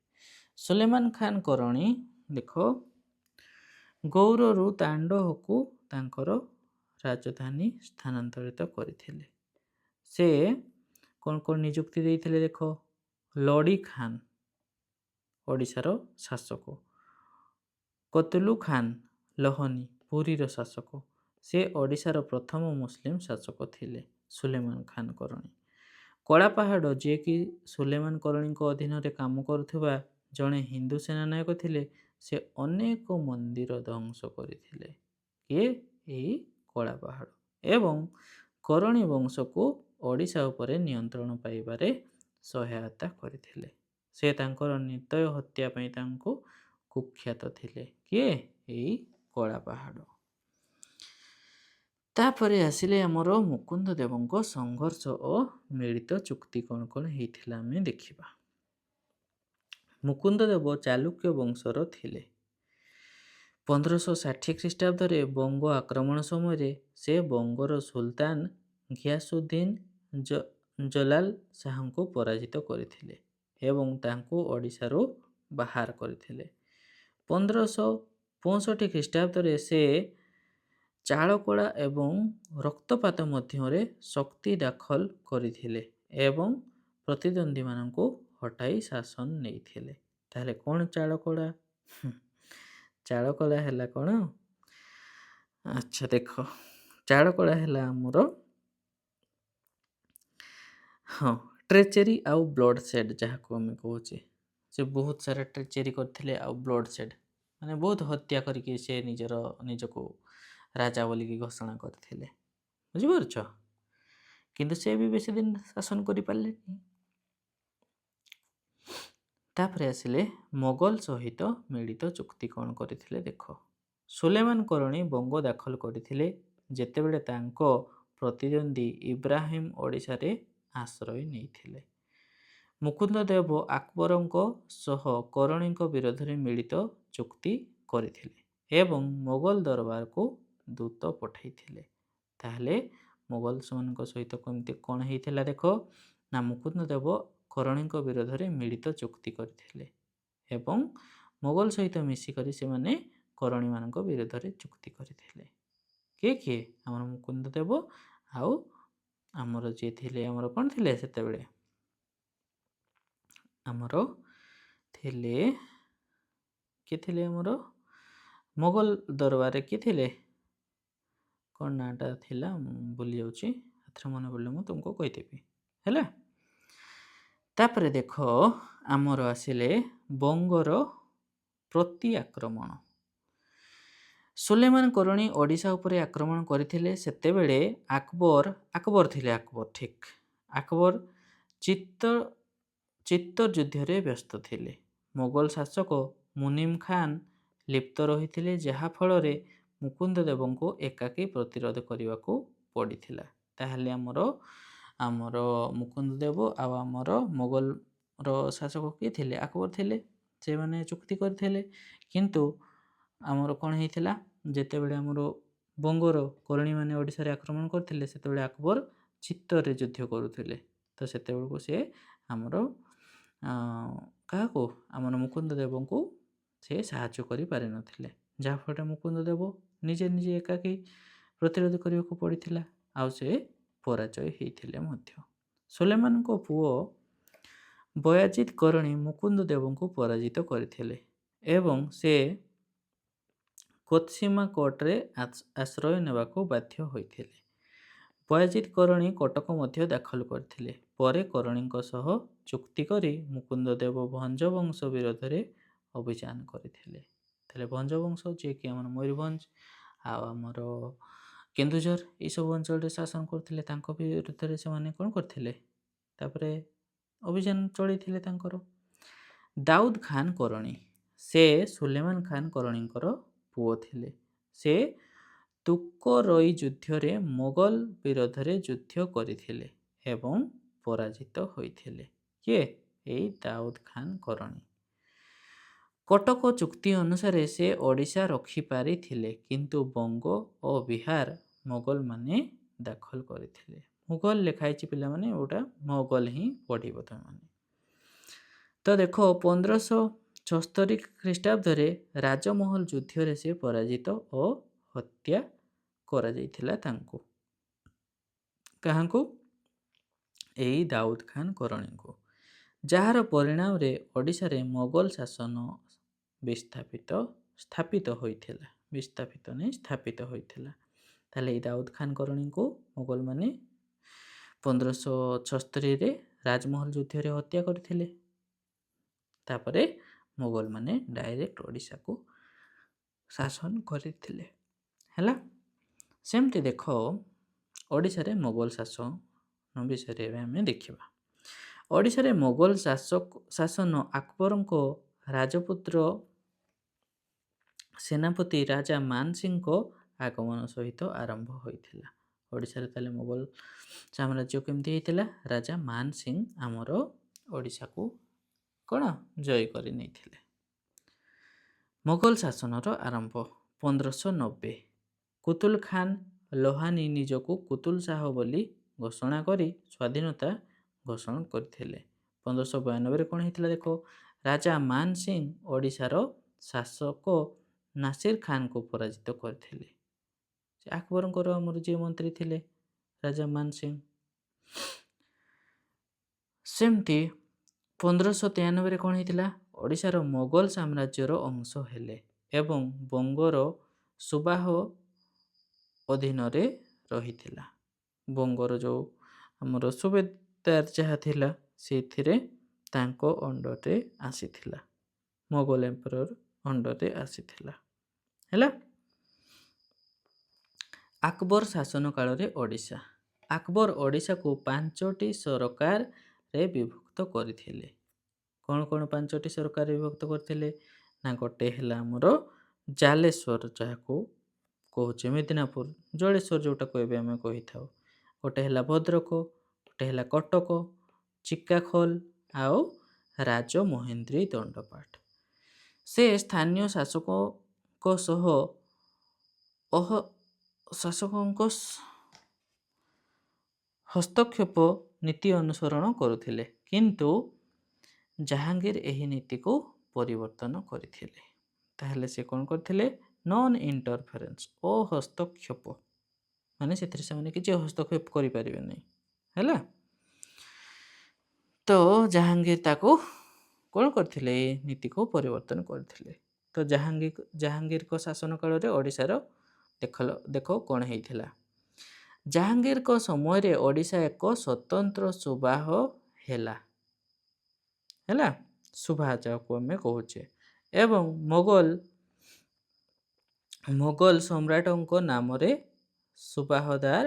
ସୁଲେମାନ ଖାନ କରଣୀ ଦେଖ ଗୌରରୁ ତାଣ୍ଡହକୁ ତାଙ୍କର ରାଜଧାନୀ ସ୍ଥାନାନ୍ତରିତ କରିଥିଲେ। ସେ କ'ଣ କ'ଣ ନିଯୁକ୍ତି ଦେଇଥିଲେ? ଦେଖ, ଲଡ଼ି ଖାନ ଓଡ଼ିଶାର ଶାସକ, କତଲୁ ଖାନ ଲହନୀ ପୁରୀର ଶାସକ। ସେ ଓଡ଼ିଶାର ପ୍ରଥମ ମୁସଲିମ ଶାସକ ଥିଲେ ସୁଲେମାନ ଖାନ କରଣୀ। କଳାପାହାଡ଼, ଯିଏକି ସୁଲେମାନ କରଣୀଙ୍କ ଅଧୀନରେ କାମ କରୁଥିବା ଜଣେ ହିନ୍ଦୁ ସେନାନାୟକ ଥିଲେ, ସେ ଅନେକ ମନ୍ଦିର ଧ୍ୱଂସ କରିଥିଲେ। କିଏ? ଏଇ କଳାପାହାଡ଼। ଏବଂ କରଣୀ ବଂଶକୁ ଓଡ଼ିଶା ଉପରେ ନିୟନ୍ତ୍ରଣ ପାଇବାରେ ସହାୟତା କରିଥିଲେ। ସେ ତାଙ୍କର ନିର୍ଦ୍ଦୟ ହତ୍ୟା ପାଇଁ ତାଙ୍କୁ କୁଖ୍ୟାତ ଥିଲେ। କିଏ? ଏଇ କଳାପାହାଡ଼। ତାପରେ ଆସିଲେ ଆମର ମୁକୁନ୍ଦ ଦେବଙ୍କ ସଂଘର୍ଷ ଓ ମିଳିତ ଚୁକ୍ତି କ'ଣ କ'ଣ ହେଇଥିଲା ଆମେ ଦେଖିବା। ମୁକୁନ୍ଦ ଦେବ ଚାଲୁକ୍ୟ ବଂଶର ଥିଲେ। 1560 ଖ୍ରୀଷ୍ଟାବ୍ଦରେ ବଙ୍ଗ ଆକ୍ରମଣ ସମୟରେ ସେ ବଙ୍ଗର ସୁଲତାନ ଘିଆସୁଦ୍ଦିନ ଜଲାଲ ଶାହଙ୍କୁ ପରାଜିତ କରିଥିଲେ ଏବଂ ତାଙ୍କୁ ଓଡ଼ିଶାରୁ ବାହାର କରିଥିଲେ। 1565 ଖ୍ରୀଷ୍ଟାବ୍ଦରେ ସେ ଚାଳକଳା ଏବଂ ରକ୍ତପାତ ମଧ୍ୟରେ ଶକ୍ତି ଦାଖଲ କରିଥିଲେ ଏବଂ ପ୍ରତିଦ୍ୱନ୍ଦ୍ୱୀମାନଙ୍କୁ ହଟାଇ ଶାସନ ନେଇଥିଲେ। ତାହେଲେ କ'ଣ ଚାଳକଳା? ଚାଳକଳା ହେଲା କ'ଣ? ଆଚ୍ଛା ଦେଖ, ଚାଳକଳା ହେଲା ଆମର ଟ୍ରେଚେରୀ ଆଉ ବ୍ଲଡ଼ ସେଡ୍ ଯାହାକୁ ଆମେ କହୁଛେ। ସେ ବହୁତ ସାରା ଟ୍ରେଚେରୀ କରିଥିଲେ ଆଉ ବ୍ଲଡ଼ ସେଡ୍ ମାନେ ବହୁତ ହତ୍ୟା କରିକି ସେ ନିଜକୁ ରାଜା ବୋଲିକି ଘୋଷଣା କରିଥିଲେ। ବୁଝିପାରୁଛ? କିନ୍ତୁ ସେ ବି ବେଶୀ ଦିନ ଶାସନ କରିପାରିଲେନି। ତାପରେ ଆସିଲେ ମୋଗଲ ସହିତ ମିଳିତ ଚୁକ୍ତି କ'ଣ କରିଥିଲେ ଦେଖ। ସୁଲେମାନ କରଣୀ ବଙ୍ଗ ଦାଖଲ କରିଥିଲେ ଯେତେବେଳେ ତାଙ୍କ ପ୍ରତିଦ୍ୱନ୍ଦ୍ୱୀ ଇବ୍ରାହିମ ଓଡ଼ିଶାରେ ଆଶ୍ରୟ ନେଇଥିଲେ। ମୁକୁନ୍ଦ ଦେବ ଆକବରଙ୍କ ସହ କରଣୀଙ୍କ ବିରୋଧରେ ମିଳିତ ଚୁକ୍ତି କରିଥିଲେ ଏବଂ ମୋଗଲ ଦରବାରକୁ ଦୂତ ପଠାଇଥିଲେ। ତାହେଲେ ମୋଗଲ ସେମାନଙ୍କ ସହିତ କେମିତି କ'ଣ ହେଇଥିଲା ଦେଖ ନା, ମୁକୁନ୍ଦ ଦେବ କରଣୀଙ୍କ ବିରୋଧରେ ମିଳିତ ଚୁକ୍ତି କରିଥିଲେ ଏବଂ ମୋଗଲ ସହିତ ମିଶିକରି ସେମାନେ କରଣୀମାନଙ୍କ ବିରୋଧରେ ଚୁକ୍ତି କରିଥିଲେ। କିଏ? ଆମର ମୁକୁନ୍ଦ ଦେବ ଆଉ ଆମର ଯିଏ ଥିଲେ ଆମର କ'ଣ ଥିଲେ ସେତେବେଳେ ଆମର ଥିଲେ କିଏ ଥିଲେ ଆମର ମୋଗଲ ଦରବାରରେ କିଏ ଥିଲେ? କ'ଣ ନାଁଟା ଥିଲା ଭୁଲି ଯାଉଛି, ଏଥର ମନେ ପଡ଼ିଲେ ମୁଁ ତୁମକୁ କହିଦେବି ହେଲା। ତାପରେ ଦେଖ ଆମର ଆସିଲେ ବଙ୍ଗର ପ୍ରତି ଆକ୍ରମଣ। ସୁଲେମାନ କରଣୀ ଓଡ଼ିଶା ଉପରେ ଆକ୍ରମଣ କରିଥିଲେ ସେତେବେଳେ ଆକବର ଠିକ୍। ଆକବର ଚିତ୍ତୋର ଯୁଦ୍ଧରେ ବ୍ୟସ୍ତ ଥିଲେ। ମୋଗଲ ଶାସକ ମୁନିମ ଖାନ ଲିପ୍ତ ରହିଥିଲେ, ଯାହାଫଳରେ ମୁକୁନ୍ଦ ଦେବଙ୍କୁ ଏକାକୀ ପ୍ରତିରୋଧ କରିବାକୁ ପଡ଼ିଥିଲା। ତାହେଲେ ଆମର ମୁକୁନ୍ଦ ଦେବ ଆଉ ଆମର ମୋଗଲର ଶାସକ କିଏ ଥିଲେ? ଆକବର ଥିଲେ। ସେମାନେ ଚୁକ୍ତି କରିଥିଲେ କିନ୍ତୁ ଆମର କ'ଣ ହେଇଥିଲା, ଯେତେବେଳେ ଆମର ବଙ୍ଗର କରଣୀମାନେ ଓଡ଼ିଶାରେ ଆକ୍ରମଣ କରିଥିଲେ ସେତେବେଳେ ଆକବର ଚିତ୍ତୋରରେ ଯୁଦ୍ଧ କରୁଥିଲେ। ତ ସେତେବେଳକୁ ସେ ଆମର କାହାକୁ? ଆମର ମୁକୁନ୍ଦ ଦେବଙ୍କୁ ସେ ସାହାଯ୍ୟ କରିପାରିନଥିଲେ, ଯାହାଫଳରେ ମୁକୁନ୍ଦ ଦେବ ନିଜେ ଏକାକୀ ପ୍ରତିରୋଧ କରିବାକୁ ପଡ଼ିଥିଲା ଆଉ ସେ ପରାଜୟ ହେଇଥିଲେ ମଧ୍ୟ। ସୁଲେମାନଙ୍କ ପୁଅ ବୟାଜିତ କରଣୀ ମୁକୁନ୍ଦ ଦେବଙ୍କୁ ପରାଜିତ କରିଥିଲେ ଏବଂ ସେ କୋତ୍ସିମା କୋର୍ଟରେ ଆଶ୍ରୟ ନେବାକୁ ବାଧ୍ୟ ହୋଇଥିଲେ। ବୟାଜିତ କରଣୀ କଟକ ମଧ୍ୟ ଦାଖଲ କରିଥିଲେ। ପରେ କରଣୀଙ୍କ ସହ ଚୁକ୍ତି କରି ମୁକୁନ୍ଦ ଦେବ ଭଞ୍ଜ ବଂଶ ବିରୋଧରେ ଅଭିଯାନ କରିଥିଲେ। ତାହେଲେ ଭଞ୍ଜ ବଂଶ ଯିଏକି ଆମର ମୟୂରଭଞ୍ଜ ଆଉ ଆମର କେନ୍ଦୁଝର ଏଇସବୁ ଅଞ୍ଚଳରେ ଶାସନ କରୁଥିଲେ, ତାଙ୍କ ବିରୁଦ୍ଧରେ ସେମାନେ କ'ଣ କରିଥିଲେ? ତାପରେ ଅଭିଯାନ ଚଳେଇଥିଲେ ତାଙ୍କର। ଦାଉଦ ଖାନ କରଣୀ ସେ ସୁଲେମାନ ଖାନ କରଣୀଙ୍କର ପୁଅ ଥିଲେ। ସେ ତୁକରୋଇ ଯୁଦ୍ଧରେ ମୋଗଲ ବିରୋଧରେ ଯୁଦ୍ଧ କରିଥିଲେ ଏବଂ ପରାଜିତ ହୋଇଥିଲେ। କିଏ? ଏଇ ଦାଉଦ ଖାନ କରଣୀ। କଟକ ଚୁକ୍ତି ଅନୁସାରେ ସେ ଓଡ଼ିଶା ରଖିପାରିଥିଲେ କିନ୍ତୁ ବଙ୍ଗ ଓ ବିହାର ମୋଗଲମାନେ ଦାଖଲ କରିଥିଲେ। ମୋଗଲ ଲେଖା ହେଇଛି ପିଲାମାନେ, ଓଟା ମୋଗଲ ହିଁ ପଢ଼ିବ ତୁମେମାନେ। ତ ଦେଖ 1576 ଖ୍ରୀଷ୍ଟାବ୍ଦରେ ରାଜମହଲ ଯୁଦ୍ଧରେ ସେ ପରାଜିତ ଓ ହତ୍ୟା କରାଯାଇଥିଲା ତାଙ୍କୁ। କାହାଙ୍କୁ? ଏଇ ଦାଉଦ ଖାନ କରଣୀଙ୍କୁ, ଯାହାର ପରିଣାମରେ ଓଡ଼ିଶାରେ ମୋଗଲ ଶାସନ ସ୍ଥାପିତ ହୋଇଥିଲା। ତାହେଲେ ଏଇ ଦାଉଦ ଖାନ କରଣୀଙ୍କୁ ମୋଗଲମାନେ 1576ରେ ରାଜମହଲ ଯୁଦ୍ଧରେ ହତ୍ୟା କରିଥିଲେ। ତାପରେ ମୋଗଲ ମାନେ ଡାଇରେକ୍ଟ ଓଡ଼ିଶାକୁ ଶାସନ କରିଥିଲେ। ହେଲା, ସେମିତି ଦେଖ ଓଡ଼ିଶାରେ ମୋଗଲ ଶାସନ ବିଷୟରେ ଏବେ ଆମେ ଦେଖିବା। ଓଡ଼ିଶାରେ ମୋଗଲ ଶାସନ ଆକବରଙ୍କ ରାଜପୁତ୍ର ସେନାପତି ରାଜା ମାନ ସିଂଙ୍କ ଆଗମନ ସହିତ ଆରମ୍ଭ ହୋଇଥିଲା। ଓଡ଼ିଶାରେ ତାହେଲେ ମୋଗଲ ସାମ୍ରାଜ୍ୟ କେମିତି ହେଇଥିଲା? ରାଜା ମାନ ସିଂ ଆମର ଓଡ଼ିଶାକୁ କ'ଣ ଜୟ କରି ନେଇଥିଲେ। ମୋଗଲ ଶାସନର ଆରମ୍ଭ 1590। କୁତୁଲ ଖାନ ଲୋହାନୀ ନିଜକୁ କୁତୁଲ ଶାହ ବୋଲି ଘୋଷଣା କରି ସ୍ୱାଧୀନତା ଘୋଷଣା କରିଥିଲେ। 1592ରେ କ'ଣ ହେଇଥିଲା ଦେଖ, ରାଜା ମାନ ସିଂ ଓଡ଼ିଶାର ଶାସକ ନାସିର ଖାନଙ୍କୁ ପରାଜିତ କରିଥିଲେ। ସେ ଆକବରଙ୍କର ଆମର ଯିଏ ମନ୍ତ୍ରୀ ଥିଲେ ରାଜା ମାନ ସିଂ। ସେମିତି 1593ରେ କ'ଣ ହେଇଥିଲା? ଓଡ଼ିଶାର ମୋଗଲ ସାମ୍ରାଜ୍ୟର ଅଂଶ ହେଲେ ଏବଂ ବଙ୍ଗର ସୁବାହ ଅଧୀନରେ ରହିଥିଲା। ବଙ୍ଗର ଯେଉଁ ଆମର ସୁବେଦାର ଯାହା ଥିଲା ସେଥିରେ ତାଙ୍କ ଅଣ୍ଡରରେ ଆସିଥିଲା, ମୋଗଲ ଏମ୍ପରର ଅଣ୍ଡରରେ ଆସିଥିଲା। ହେଲା, ଆକବର ଶାସନ କାଳରେ ଓଡ଼ିଶା। ଆକବର ଓଡ଼ିଶାକୁ 5ଟି ସରକାରରେ ବିଭକ୍ତ କରିଥିଲେ। କ'ଣ କ'ଣ 5ଟି ସରକାରରେ ବିଭକ୍ତ କରିଥିଲେ? ନା ଗୋଟେ ହେଲା ଆମର ଜାଲେଶ୍ୱର, ଯାହାକୁ କହୁଛେ ମିଦନାପୁର, ଜଳେଶ୍ୱର ଯେଉଁଟାକୁ ଏବେ ଆମେ କହିଥାଉ। ଗୋଟେ ହେଲା ଭଦ୍ରକ, ଗୋଟେ ହେଲା କଟକ, ଚିକାଖୋଲ ଆଉ ରାଜମହେନ୍ଦ୍ରୀ ଦଣ୍ଡପାଟ। ସେ ସ୍ଥାନୀୟ ଶାସକଙ୍କ ହସ୍ତକ୍ଷେପ ନୀତି ଅନୁସରଣ କରୁଥିଲେ, କିନ୍ତୁ ଜାହାଙ୍ଗୀର ଏହି ନୀତିକୁ ପରିବର୍ତ୍ତନ କରିଥିଲେ। ତାହେଲେ ସେ କ'ଣ କରିଥିଲେ? ନନ୍ ଇଣ୍ଟରଫେରେନ୍ସ ଓ ହସ୍ତକ୍ଷେପ, ମାନେ ସେଥିରେ ସେମାନେ କିଛି ହସ୍ତକ୍ଷେପ କରିପାରିବେ ନାହିଁ। ହେଲା, ତ ଜାହାଙ୍ଗୀର ତାକୁ କ'ଣ କରିଥିଲେ? ଏ ନୀତିକୁ ପରିବର୍ତ୍ତନ କରିଥିଲେ। ତ ଜାହାଙ୍ଗୀରଙ୍କ ଶାସନ କାଳରେ ଓଡ଼ିଶାର ଦେଖ କ'ଣ ହେଇଥିଲା। ଜାହାଙ୍ଗୀରଙ୍କ ସମୟରେ ଓଡ଼ିଶା ଏକ ସ୍ୱତନ୍ତ୍ର ସୁବାହ ହେଲା, ସୁବାହ ଯାହାକୁ ଆମେ କହୁଛେ, ଏବଂ ମୋଗଲ ସମ୍ରାଟଙ୍କ ନାମରେ ସୁବାହଦାର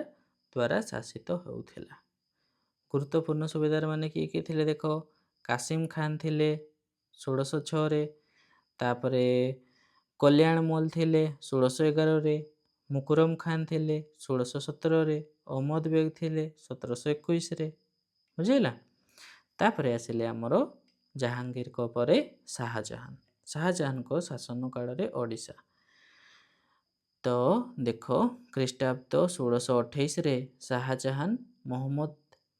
ଦ୍ୱାରା ଶାସିତ ହେଉଥିଲା। ଗୁରୁତ୍ୱପୂର୍ଣ୍ଣ ସୁବେଦାର ମାନେ କିଏ କିଏ ଥିଲେ ଦେଖ, କାସିମ ଖାନ ଥିଲେ 1606ରେ, ତାପରେ କଲ୍ୟାଣ ମଲ ଥିଲେ 1611ରେ, ମୁକରମ ଖାନ ଥିଲେ 1617ରେ, ଅହମ୍ମଦ ବେଗ ଥିଲେ 1721ରେ। ବୁଝିଲା, ତାପରେ ଆସିଲେ ଆମର ଜାହାଙ୍ଗୀରଙ୍କ ପରେ ଶାହାଜାହାନଙ୍କ ଶାସନ କାଳରେ ଓଡ଼ିଶା। ତ ଦେଖ, ଖ୍ରୀଷ୍ଟାବ୍ଦ 1628ରେ ଶାହାଜାହାନ ମହମ୍ମଦ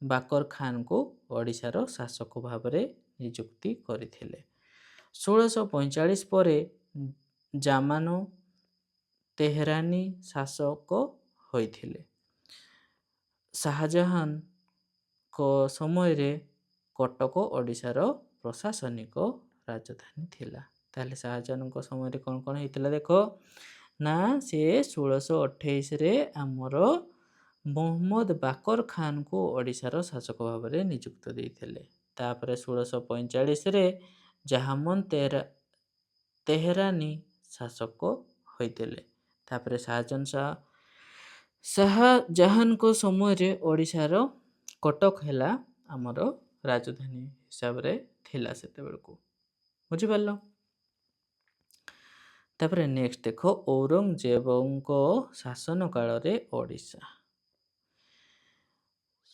ବାକର ଖାନଙ୍କୁ ଓଡ଼ିଶାର ଶାସକ ଭାବରେ ନିଯୁକ୍ତି କରିଥିଲେ। 1645 ପରେ ଜାମାନ ତେହରାନୀ ଶାସକ ହୋଇଥିଲେ। ଶାହାଜାହାନଙ୍କ ସମୟରେ କଟକ ଓଡ଼ିଶାର ପ୍ରଶାସନିକ ରାଜଧାନୀ ଥିଲା। ତାହେଲେ ଶାହାଜାହାନଙ୍କ ସମୟରେ କ'ଣ କ'ଣ ହେଇଥିଲା ଦେଖ, ନା ସେ 1628ରେ ଆମର ମହମ୍ମଦ ବାକର ଖାନଙ୍କୁ ଓଡ଼ିଶାର ଶାସକ ଭାବରେ ନିଯୁକ୍ତ ଦେଇଥିଲେ। ତାପରେ 1645ରେ ଜାହାମନ ତେହରାନୀ ଶାସକ ହୋଇଥିଲେ। ତାପରେ ଶାହାଜାହାନଙ୍କ ସମୟରେ ଓଡ଼ିଶାର କଟକ ହେଲା ଆମର ରାଜଧାନୀ ହିସାବରେ ଥିଲା ସେତେବେଳକୁ। ବୁଝିପାରିଲ? ତାପରେ ନେକ୍ସଟ ଦେଖ, ଔରଙ୍ଗଜେବଙ୍କ ଶାସନ କାଳରେ ଓଡ଼ିଶା।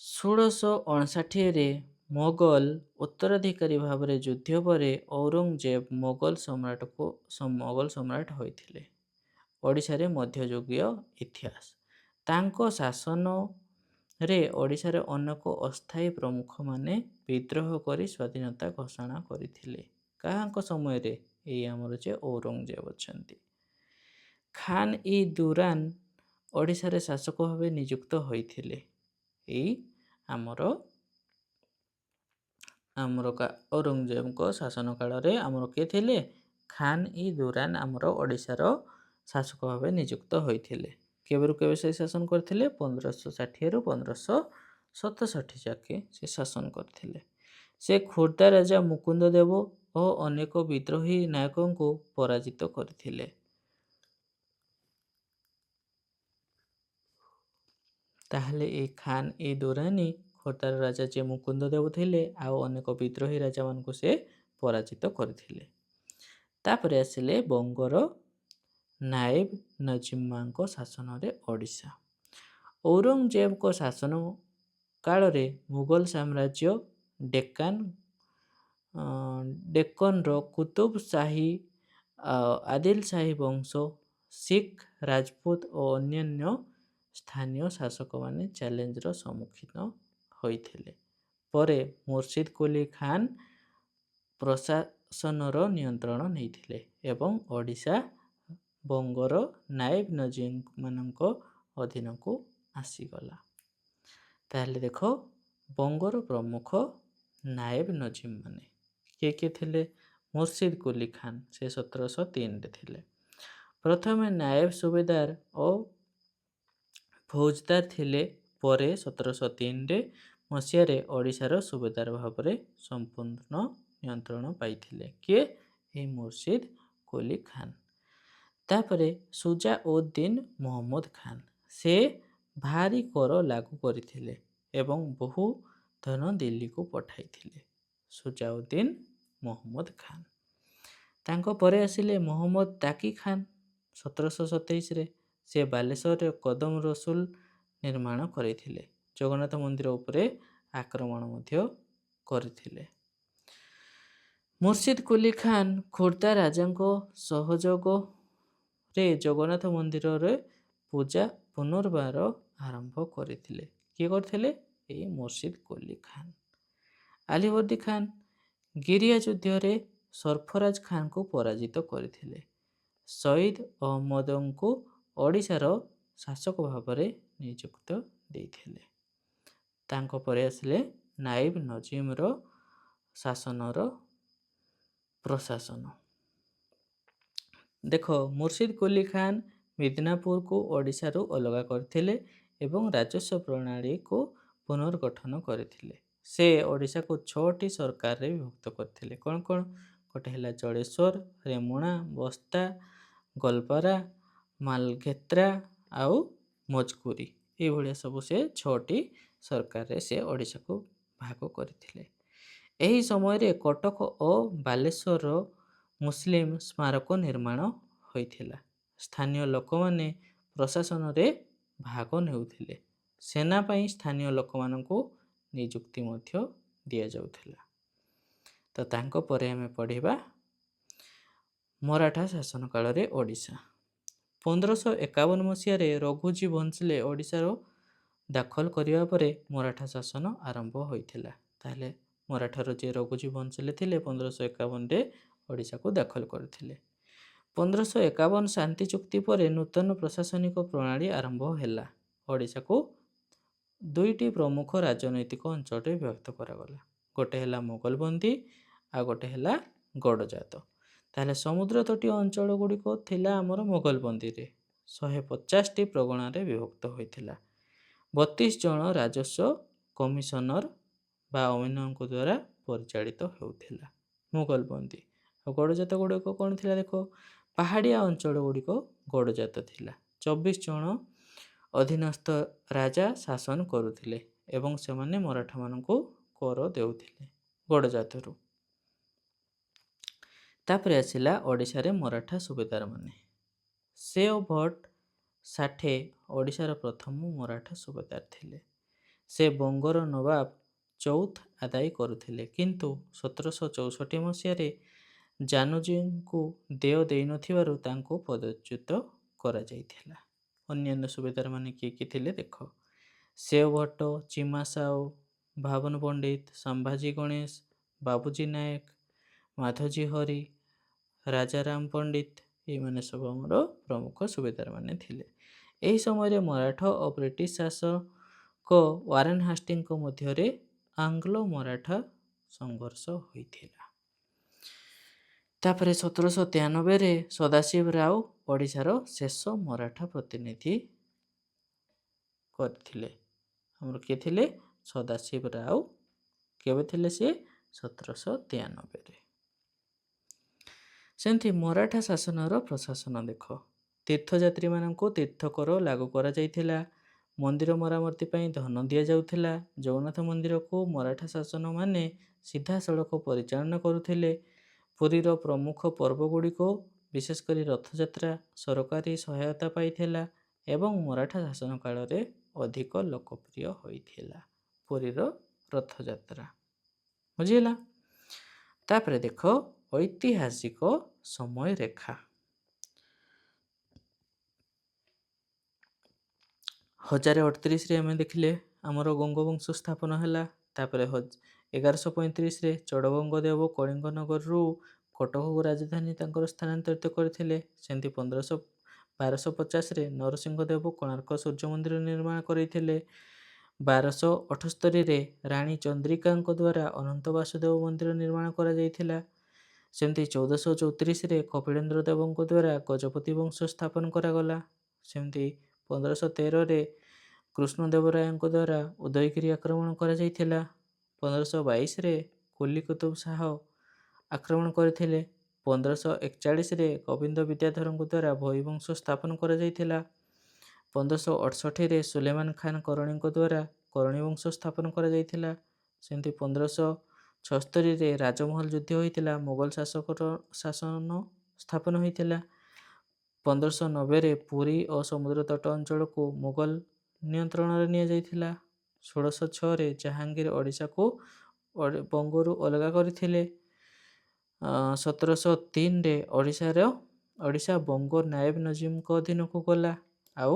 1659ରେ ମୋଗଲ ଉତ୍ତରାଧିକାରୀ ଭାବରେ ଯୁଦ୍ଧ ପରେ ଔରଙ୍ଗଜେବ ମୋଗଲ ସମ୍ରାଟ ହୋଇଥିଲେ। ଓଡ଼ିଶାରେ ମଧ୍ୟଯୁଗୀୟ ଇତିହାସ। ତାଙ୍କ ଶାସନରେ ଓଡ଼ିଶାରେ ଅନେକ ଅସ୍ଥାୟୀ ପ୍ରମୁଖମାନେ ବିଦ୍ରୋହ କରି ସ୍ୱାଧୀନତା ଘୋଷଣା କରିଥିଲେ। କାହାଙ୍କ ସମୟରେ? ଏଇ ଆମର ଯେ ଔରଙ୍ଗଜେବ ଅଛନ୍ତି। ଖାନ ଇ ଦୁରାନ ଓଡ଼ିଶାରେ ଶାସକ ଭାବେ ନିଯୁକ୍ତ ହୋଇଥିଲେ। ଏଇ ଆମର ଔରଙ୍ଗଜେବଙ୍କ ଶାସନ କାଳରେ ଆମର କିଏ ଥିଲେ? ଖାନ ଇ ଦୁରାନ ଆମର ଓଡ଼ିଶାର ଶାସକ ଭାବେ ନିଯୁକ୍ତ ହୋଇଥିଲେ। କେବେରୁ କେବେ ସେ ଶାସନ କରିଥିଲେ? 1560ରୁ 1567 ଯାକେ ସେ ଶାସନ କରିଥିଲେ। ସେ ଖୋର୍ଦ୍ଧା ରାଜା ମୁକୁନ୍ଦ ଦେବ ଓ ଅନେକ ବିଦ୍ରୋହୀ ନାୟକଙ୍କୁ ପରାଜିତ କରିଥିଲେ। ତାହେଲେ ଏ ଖାନ୍ ଏ ଦୁରାନୀ ଖୋର୍ଦ୍ଧାର ରାଜା ଯିଏ ମୁକୁନ୍ଦ ଦେବ ଥିଲେ ଆଉ ଅନେକ ବିଦ୍ରୋହୀ ରାଜାମାନଙ୍କୁ ସେ ପରାଜିତ କରିଥିଲେ। ତାପରେ ଆସିଲେ ବଙ୍ଗର ନାଏବ ନଜିମ୍ଙ୍କ ଶାସନରେ ଓଡ଼ିଶା। ଔରଙ୍ଗଜେବଙ୍କ ଶାସନ କାଳରେ ମୁଗଲ ସାମ୍ରାଜ୍ୟ ଡେକ୍କନର କୁତୁବ ଶାହୀ ଆଦିଲ ଶାହୀ ବଂଶ ଶିଖ ରାଜପୁତ ଓ ଅନ୍ୟାନ୍ୟ ସ୍ଥାନୀୟ ଶାସକମାନେ ଚ୍ୟାଲେଞ୍ଜର ସମ୍ମୁଖୀନ ହୋଇଥିଲେ। ପରେ ମୁର୍ଶିଦ କୁଲି ଖାନ୍ ପ୍ରଶାସନର ନିୟନ୍ତ୍ରଣ ନେଇଥିଲେ ଏବଂ ଓଡ଼ିଶା ବଙ୍ଗର ନାଏବ ନଜିମ୍ମାନଙ୍କ ଅଧୀନକୁ ଆସିଗଲା। ତାହେଲେ ଦେଖ ବଙ୍ଗର ପ୍ରମୁଖ ନାଏବ ନଜିମ୍ ମାନେ କିଏ କିଏ ଥିଲେ? ମୁର୍ଶିଦ କୁଲି ଖାନ୍ ସେ 1703ରେ ଥିଲେ। ପ୍ରଥମେ ନାଏବ ସୁବେଦାର ଓ ଫୌଜଦାର ଥିଲେ। ପରେ 1703 ମସିହାରେ ଓଡ଼ିଶାର ସୁବେଦାର ଭାବରେ ସମ୍ପୂର୍ଣ୍ଣ ନିୟନ୍ତ୍ରଣ ପାଇଥିଲେ। କିଏ? ଏହି ମୁର୍ଶିଦ କୁଲି ଖାନ୍। ତାପରେ ସୁଜା ଉଦ୍ ଦିନ ମହମ୍ମଦ ଖାନ୍ ସେ ଭାରି କର ଲାଗୁ କରିଥିଲେ ଏବଂ ବହୁ ଧନ ଦିଲ୍ଲୀକୁ ପଠାଇଥିଲେ। ସୁଜାଉଦ୍ଦିନ ମହମ୍ମଦ ଖାନ୍। ତାଙ୍କ ପରେ ଆସିଲେ ମହମ୍ମଦ ତାକି ଖାନ୍ 1727ରେ। ସେ ବାଲେଶ୍ୱରରେ କଦମ ରସୁଲ ନିର୍ମାଣ କରିଥିଲେ। ଜଗନ୍ନାଥ ମନ୍ଦିର ଉପରେ ଆକ୍ରମଣ ମଧ୍ୟ କରିଥିଲେ। ମୁର୍ଶିଦ କୁଲି ଖାନ୍ ଖୋର୍ଦ୍ଧା ରାଜାଙ୍କ ସହଯୋଗରେ ଜଗନ୍ନାଥ ମନ୍ଦିରରେ ପୂଜା ପୁନର୍ବାର ଆରମ୍ଭ କରିଥିଲେ। କିଏ କରିଥିଲେ? ଏଇ ମୁର୍ଶିଦ କୁଲି ଖାନ୍। ଆଲିବର୍ଦୀ ଖାନ୍ ଗିରିଆ ଯୁଦ୍ଧରେ ସରଫରାଜ ଖାନଙ୍କୁ ପରାଜିତ କରିଥିଲେ। ସଇଦ ଅହମ୍ମଦଙ୍କୁ ଓଡ଼ିଶାର ଶାସକ ଭାବରେ ନିଯୁକ୍ତ ଦେଇଥିଲେ। ତାଙ୍କ ପରେ ଆସିଲେ ନାଇବ ନଜିମର ଶାସନର ପ୍ରଶାସନ। ଦେଖ ମୁର୍ଶିଦ କୁଲି ଖାନ୍ ମିଦନାପୁରକୁ ଓଡ଼ିଶାରୁ ଅଲଗା କରିଥିଲେ ଏବଂ ରାଜସ୍ୱ ପ୍ରଣାଳୀକୁ ପୁନର୍ଗଠନ କରିଥିଲେ। ସେ ଓଡ଼ିଶାକୁ 6ଟି ସରକାରରେ ବିଭକ୍ତ କରିଥିଲେ। କ'ଣ କ'ଣ? ଗୋଟେ ହେଲା ଜଳେଶ୍ୱର, ରେମୁଣା, ବସ୍ତା, ଗୋଲପାରା, ମାଲଘେତ୍ରା ଆଉ ମଜକୁରୀ। ଏଇଭଳିଆ ସବୁ ସେ 6ଟି ସରକାରରେ ସେ ଓଡ଼ିଶାକୁ ଭାଗ କରିଥିଲେ। ଏହି ସମୟରେ କଟକ ଓ ବାଲେଶ୍ୱର ମୁସଲିମ ସ୍ମାରକ ନିର୍ମାଣ ହୋଇଥିଲା। ସ୍ଥାନୀୟ ଲୋକମାନେ ପ୍ରଶାସନରେ ଭାଗ ନେଉଥିଲେ। ସେନା ପାଇଁ ସ୍ଥାନୀୟ ଲୋକମାନଙ୍କୁ ନିଯୁକ୍ତି ମଧ୍ୟ ଦିଆଯାଉଥିଲା। ତ ତାଙ୍କ ପରେ ଆମେ ପଢ଼ିବା ମରାଠା ଶାସନ କାଳରେ ଓଡ଼ିଶା। 1551 ମସିହାରେ ରଘୁଜୀ ଭୋଂସଲେ ଓଡ଼ିଶାର ଦାଖଲ କରିବା ପରେ ମରାଠା ଶାସନ ଆରମ୍ଭ ହୋଇଥିଲା। ତାହେଲେ ମରାଠାର ଯିଏ ରଘୁଜୀ ଭୋଂସଲେ ଥିଲେ 1551ରେ ଓଡ଼ିଶାକୁ ଦାଖଲ କରିଥିଲେ। 1551 ଶାନ୍ତି ଚୁକ୍ତି ପରେ ନୂତନ ପ୍ରଶାସନିକ ପ୍ରଣାଳୀ ଆରମ୍ଭ ହେଲା। ଓଡ଼ିଶାକୁ 2ଟି ପ୍ରମୁଖ ରାଜନୈତିକ ଅଞ୍ଚଳରେ ବିଭକ୍ତ କରାଗଲା। ଗୋଟେ ହେଲା ମୋଗଲବନ୍ଦୀ ଆଉ ଗୋଟେ ହେଲା ଗଡ଼ଜାତ। ତାହେଲେ ସମୁଦ୍ର ତଟୀୟ ଅଞ୍ଚଳ ଗୁଡ଼ିକ ଥିଲା ଆମର ମୋଗଲବନ୍ଦୀରେ 150ଟି ପ୍ରଗଣାରେ ବିଭକ୍ତ ହୋଇଥିଲା। 32 ଜଣ ରାଜସ୍ୱ କମିଶନର ବା ଅମିନଙ୍କ ଦ୍ୱାରା ପରିଚାଳିତ ହେଉଥିଲା ମୋଗଲବନ୍ଦୀ। ଆଉ ଗଡ଼ଜାତ ଗୁଡ଼ିକ କ'ଣ ଥିଲା? ଦେଖ ପାହାଡ଼ିଆ ଅଞ୍ଚଳ ଗୁଡ଼ିକ ଗଡ଼ଜାତ ଥିଲା। 24 ଜଣ ଅଧୀନସ୍ଥ ରାଜା ଶାସନ କରୁଥିଲେ ଏବଂ ସେମାନେ ମରାଠାମାନଙ୍କୁ କର ଦେଉଥିଲେ ଗଡ଼ଜାତରୁ। ତାପରେ ଆସିଲା ଓଡ଼ିଶାରେ ମରାଠା ସୁବେଦାରମାନେ। ସେଓ ଭଟ୍ଟ ସାଠେ ଓଡ଼ିଶାର ପ୍ରଥମ ମରାଠା ସୁବେଦାର ଥିଲେ। ସେ ବଙ୍ଗର ନବାବ ଚୌଥ ଆଦାୟ କରୁଥିଲେ କିନ୍ତୁ 1764 ମସିହାରେ ଜାନୁଜୀଙ୍କୁ ଦେୟ ଦେଇନଥିବାରୁ ତାଙ୍କୁ ପଦଚ୍ୟୁତ କରାଯାଇଥିଲା। ଅନ୍ୟାନ୍ୟ ସୁବେଦାରମାନେ କିଏ କିଏ ଥିଲେ? ଦେଖ ସେଓ ଭଟ୍ଟ, ଚିମା ସାଉ, ଭାବନ ପଣ୍ଡିତ, ସମ୍ଭାଜୀ ଗଣେଶ, ବାବୁଜୀ ନାୟକ, ମାଧୋଜୀ ହରି, ରାଜାରାମ ପଣ୍ଡିତ ଏଇମାନେ ସବୁ ଆମର ପ୍ରମୁଖ ସୁବେଦାରମାନେ ଥିଲେ। ଏହି ସମୟରେ ମରାଠା ଓ ବ୍ରିଟିଶ ଶାସକ ୱାରେନ ହାଷ୍ଟିଙ୍ଗଙ୍କ ମଧ୍ୟରେ ଆଙ୍ଗ୍ଲୋ ମରାଠା ସଂଘର୍ଷ ହୋଇଥିଲା। ତାପରେ 1793ରେ ସଦାଶିବ ରାଓ ଓଡ଼ିଶାର ଶେଷ ମରାଠା ପ୍ରତିନିଧି କରିଥିଲେ। ଆମର କିଏ ଥିଲେ? ସଦାଶିବ ରାଓ। କେବେ ଥିଲେ ସିଏ? 1793ରେ। ସେମିତି ମରାଠା ଶାସନର ପ୍ରଶାସନ ଦେଖ। ତୀର୍ଥଯାତ୍ରୀମାନଙ୍କୁ ତୀର୍ଥକର ଲାଗୁ କରାଯାଇଥିଲା। ମନ୍ଦିର ମରାମତି ପାଇଁ ଧନ ଦିଆଯାଉଥିଲା। ଜଗନ୍ନାଥ ମନ୍ଦିରକୁ ମରାଠା ଶାସନମାନେ ସିଧାସଳଖ ପରିଚାଳନା କରୁଥିଲେ। ପୁରୀର ପ୍ରମୁଖ ପର୍ବଗୁଡ଼ିକ ବିଶେଷ କରି ରଥଯାତ୍ରା ସରକାରୀ ସହାୟତା ପାଇଥିଲା ଏବଂ ମରାଠା ଶାସନ କାଳରେ ଅଧିକ ଲୋକପ୍ରିୟ ହୋଇଥିଲା ପୁରୀର ରଥଯାତ୍ରା। ବୁଝିହେଲା? ତାପରେ ଦେଖ ଐତିହାସିକ ସମୟ ରେଖା। 1038ରେ ଆମେ ଦେଖିଲେ ଆମର ଗଙ୍ଗବଂଶ ସ୍ଥାପନ ହେଲା। ତାପରେ 1135ରେ ଚୋଡ଼ଗଙ୍ଗ ଦେବ କଳିଙ୍ଗ ନଗରରୁ କଟକକୁ ରାଜଧାନୀ ତାଙ୍କର ସ୍ଥାନାନ୍ତରିତ କରିଥିଲେ। ସେମିତି 1250ରେ ନରସିଂହ ଦେବ କୋଣାର୍କ ସୂର୍ଯ୍ୟ ମନ୍ଦିର ନିର୍ମାଣ କରିଥିଲେ। 1278ରେ ରାଣୀ ଚନ୍ଦ୍ରିକାଙ୍କ ଦ୍ୱାରା ଅନନ୍ତ ବାସୁଦେବ ମନ୍ଦିର ନିର୍ମାଣ କରାଯାଇଥିଲା। ସେମିତି 1434ରେ କପିଳେନ୍ଦ୍ର ଦେବଙ୍କ ଦ୍ୱାରା ଗଜପତି ବଂଶ ସ୍ଥାପନ କରାଗଲା। ସେମିତି 1513ରେ କୃଷ୍ଣଦେବରାୟଙ୍କ ଦ୍ୱାରା ଉଦୟଗିରି ଆକ୍ରମଣ କରାଯାଇଥିଲା। 1522ରେ କୁଲି କୁତୁବ ଶାହ ଆକ୍ରମଣ କରିଥିଲେ। 1541ରେ ଗୋବିନ୍ଦ ବିଦ୍ୟାଧରଙ୍କ ଦ୍ୱାରା ଭୋଇ ବଂଶ ସ୍ଥାପନ କରାଯାଇଥିଲା। 1568ରେ ସୁଲେମାନ ଖାନ କରଣୀଙ୍କ ଦ୍ୱାରା କରଣୀ ବଂଶ ସ୍ଥାପନ କରାଯାଇଥିଲା। ସେମିତି 1576ରେ ରାଜମହଲ ଯୁଦ୍ଧ ହୋଇଥିଲା। ମୋଗଲ ଶାସନ ସ୍ଥାପନ ହୋଇଥିଲା। 1590ରେ ପୁରୀ ଓ ସମୁଦ୍ର ତଟ ଅଞ୍ଚଳକୁ ମୋଗଲ ନିୟନ୍ତ୍ରଣରେ ନିଆଯାଇଥିଲା। 1606ରେ ଜାହାଙ୍ଗୀର ଓଡ଼ିଶାକୁ ବଙ୍ଗରୁ ଅଲଗା କରିଥିଲେ। 1703ରେ ଓଡ଼ିଶା ବଙ୍ଗ ନାଏବ ନଜିମଙ୍କ ଅଧୀନକୁ ଗଲା। ଆଉ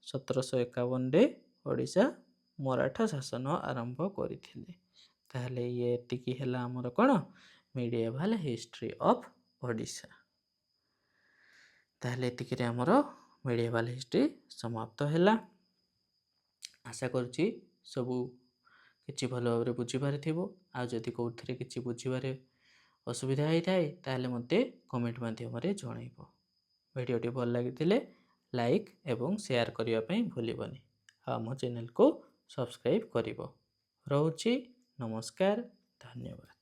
1751ରେ ଓଡ଼ିଶା ମରାଠା ଶାସନ ଆରମ୍ଭ କରିଥିଲେ। ତାହେଲେ ଇଏ ଏତିକି ହେଲା ଆମର କ'ଣ ମିଡ଼ିଏଭାଲ ହିଷ୍ଟ୍ରି ଅଫ୍ ଓଡ଼ିଶା। ତାହେଲେ ଏତିକିରେ ଆମର ମିଡ଼ିଏଭାଲ ହିଷ୍ଟ୍ରି ସମାପ୍ତ ହେଲା। ଆଶା କରୁଛି ସବୁ କିଛି ଭଲ ଭାବରେ ବୁଝିପାରିଥିବ। ଆଉ ଯଦି କେଉଁଥିରେ କିଛି ବୁଝିବାରେ ଅସୁବିଧା ହୋଇଥାଏ ତାହେଲେ ମୋତେ କମେଣ୍ଟ ମାଧ୍ୟମରେ ଜଣାଇବ। ଭିଡ଼ିଓଟି ଭଲ ଲାଗିଥିଲେ ଲାଇକ୍ ଏବଂ ସେୟାର କରିବା ପାଇଁ ଭୁଲିବନି। ଆଉ ଆମ ଚ୍ୟାନେଲକୁ ସବସ୍କ୍ରାଇବ୍ କରିବ। ରହୁଛି, ନମସ୍କାର, ଧନ୍ୟବାଦ।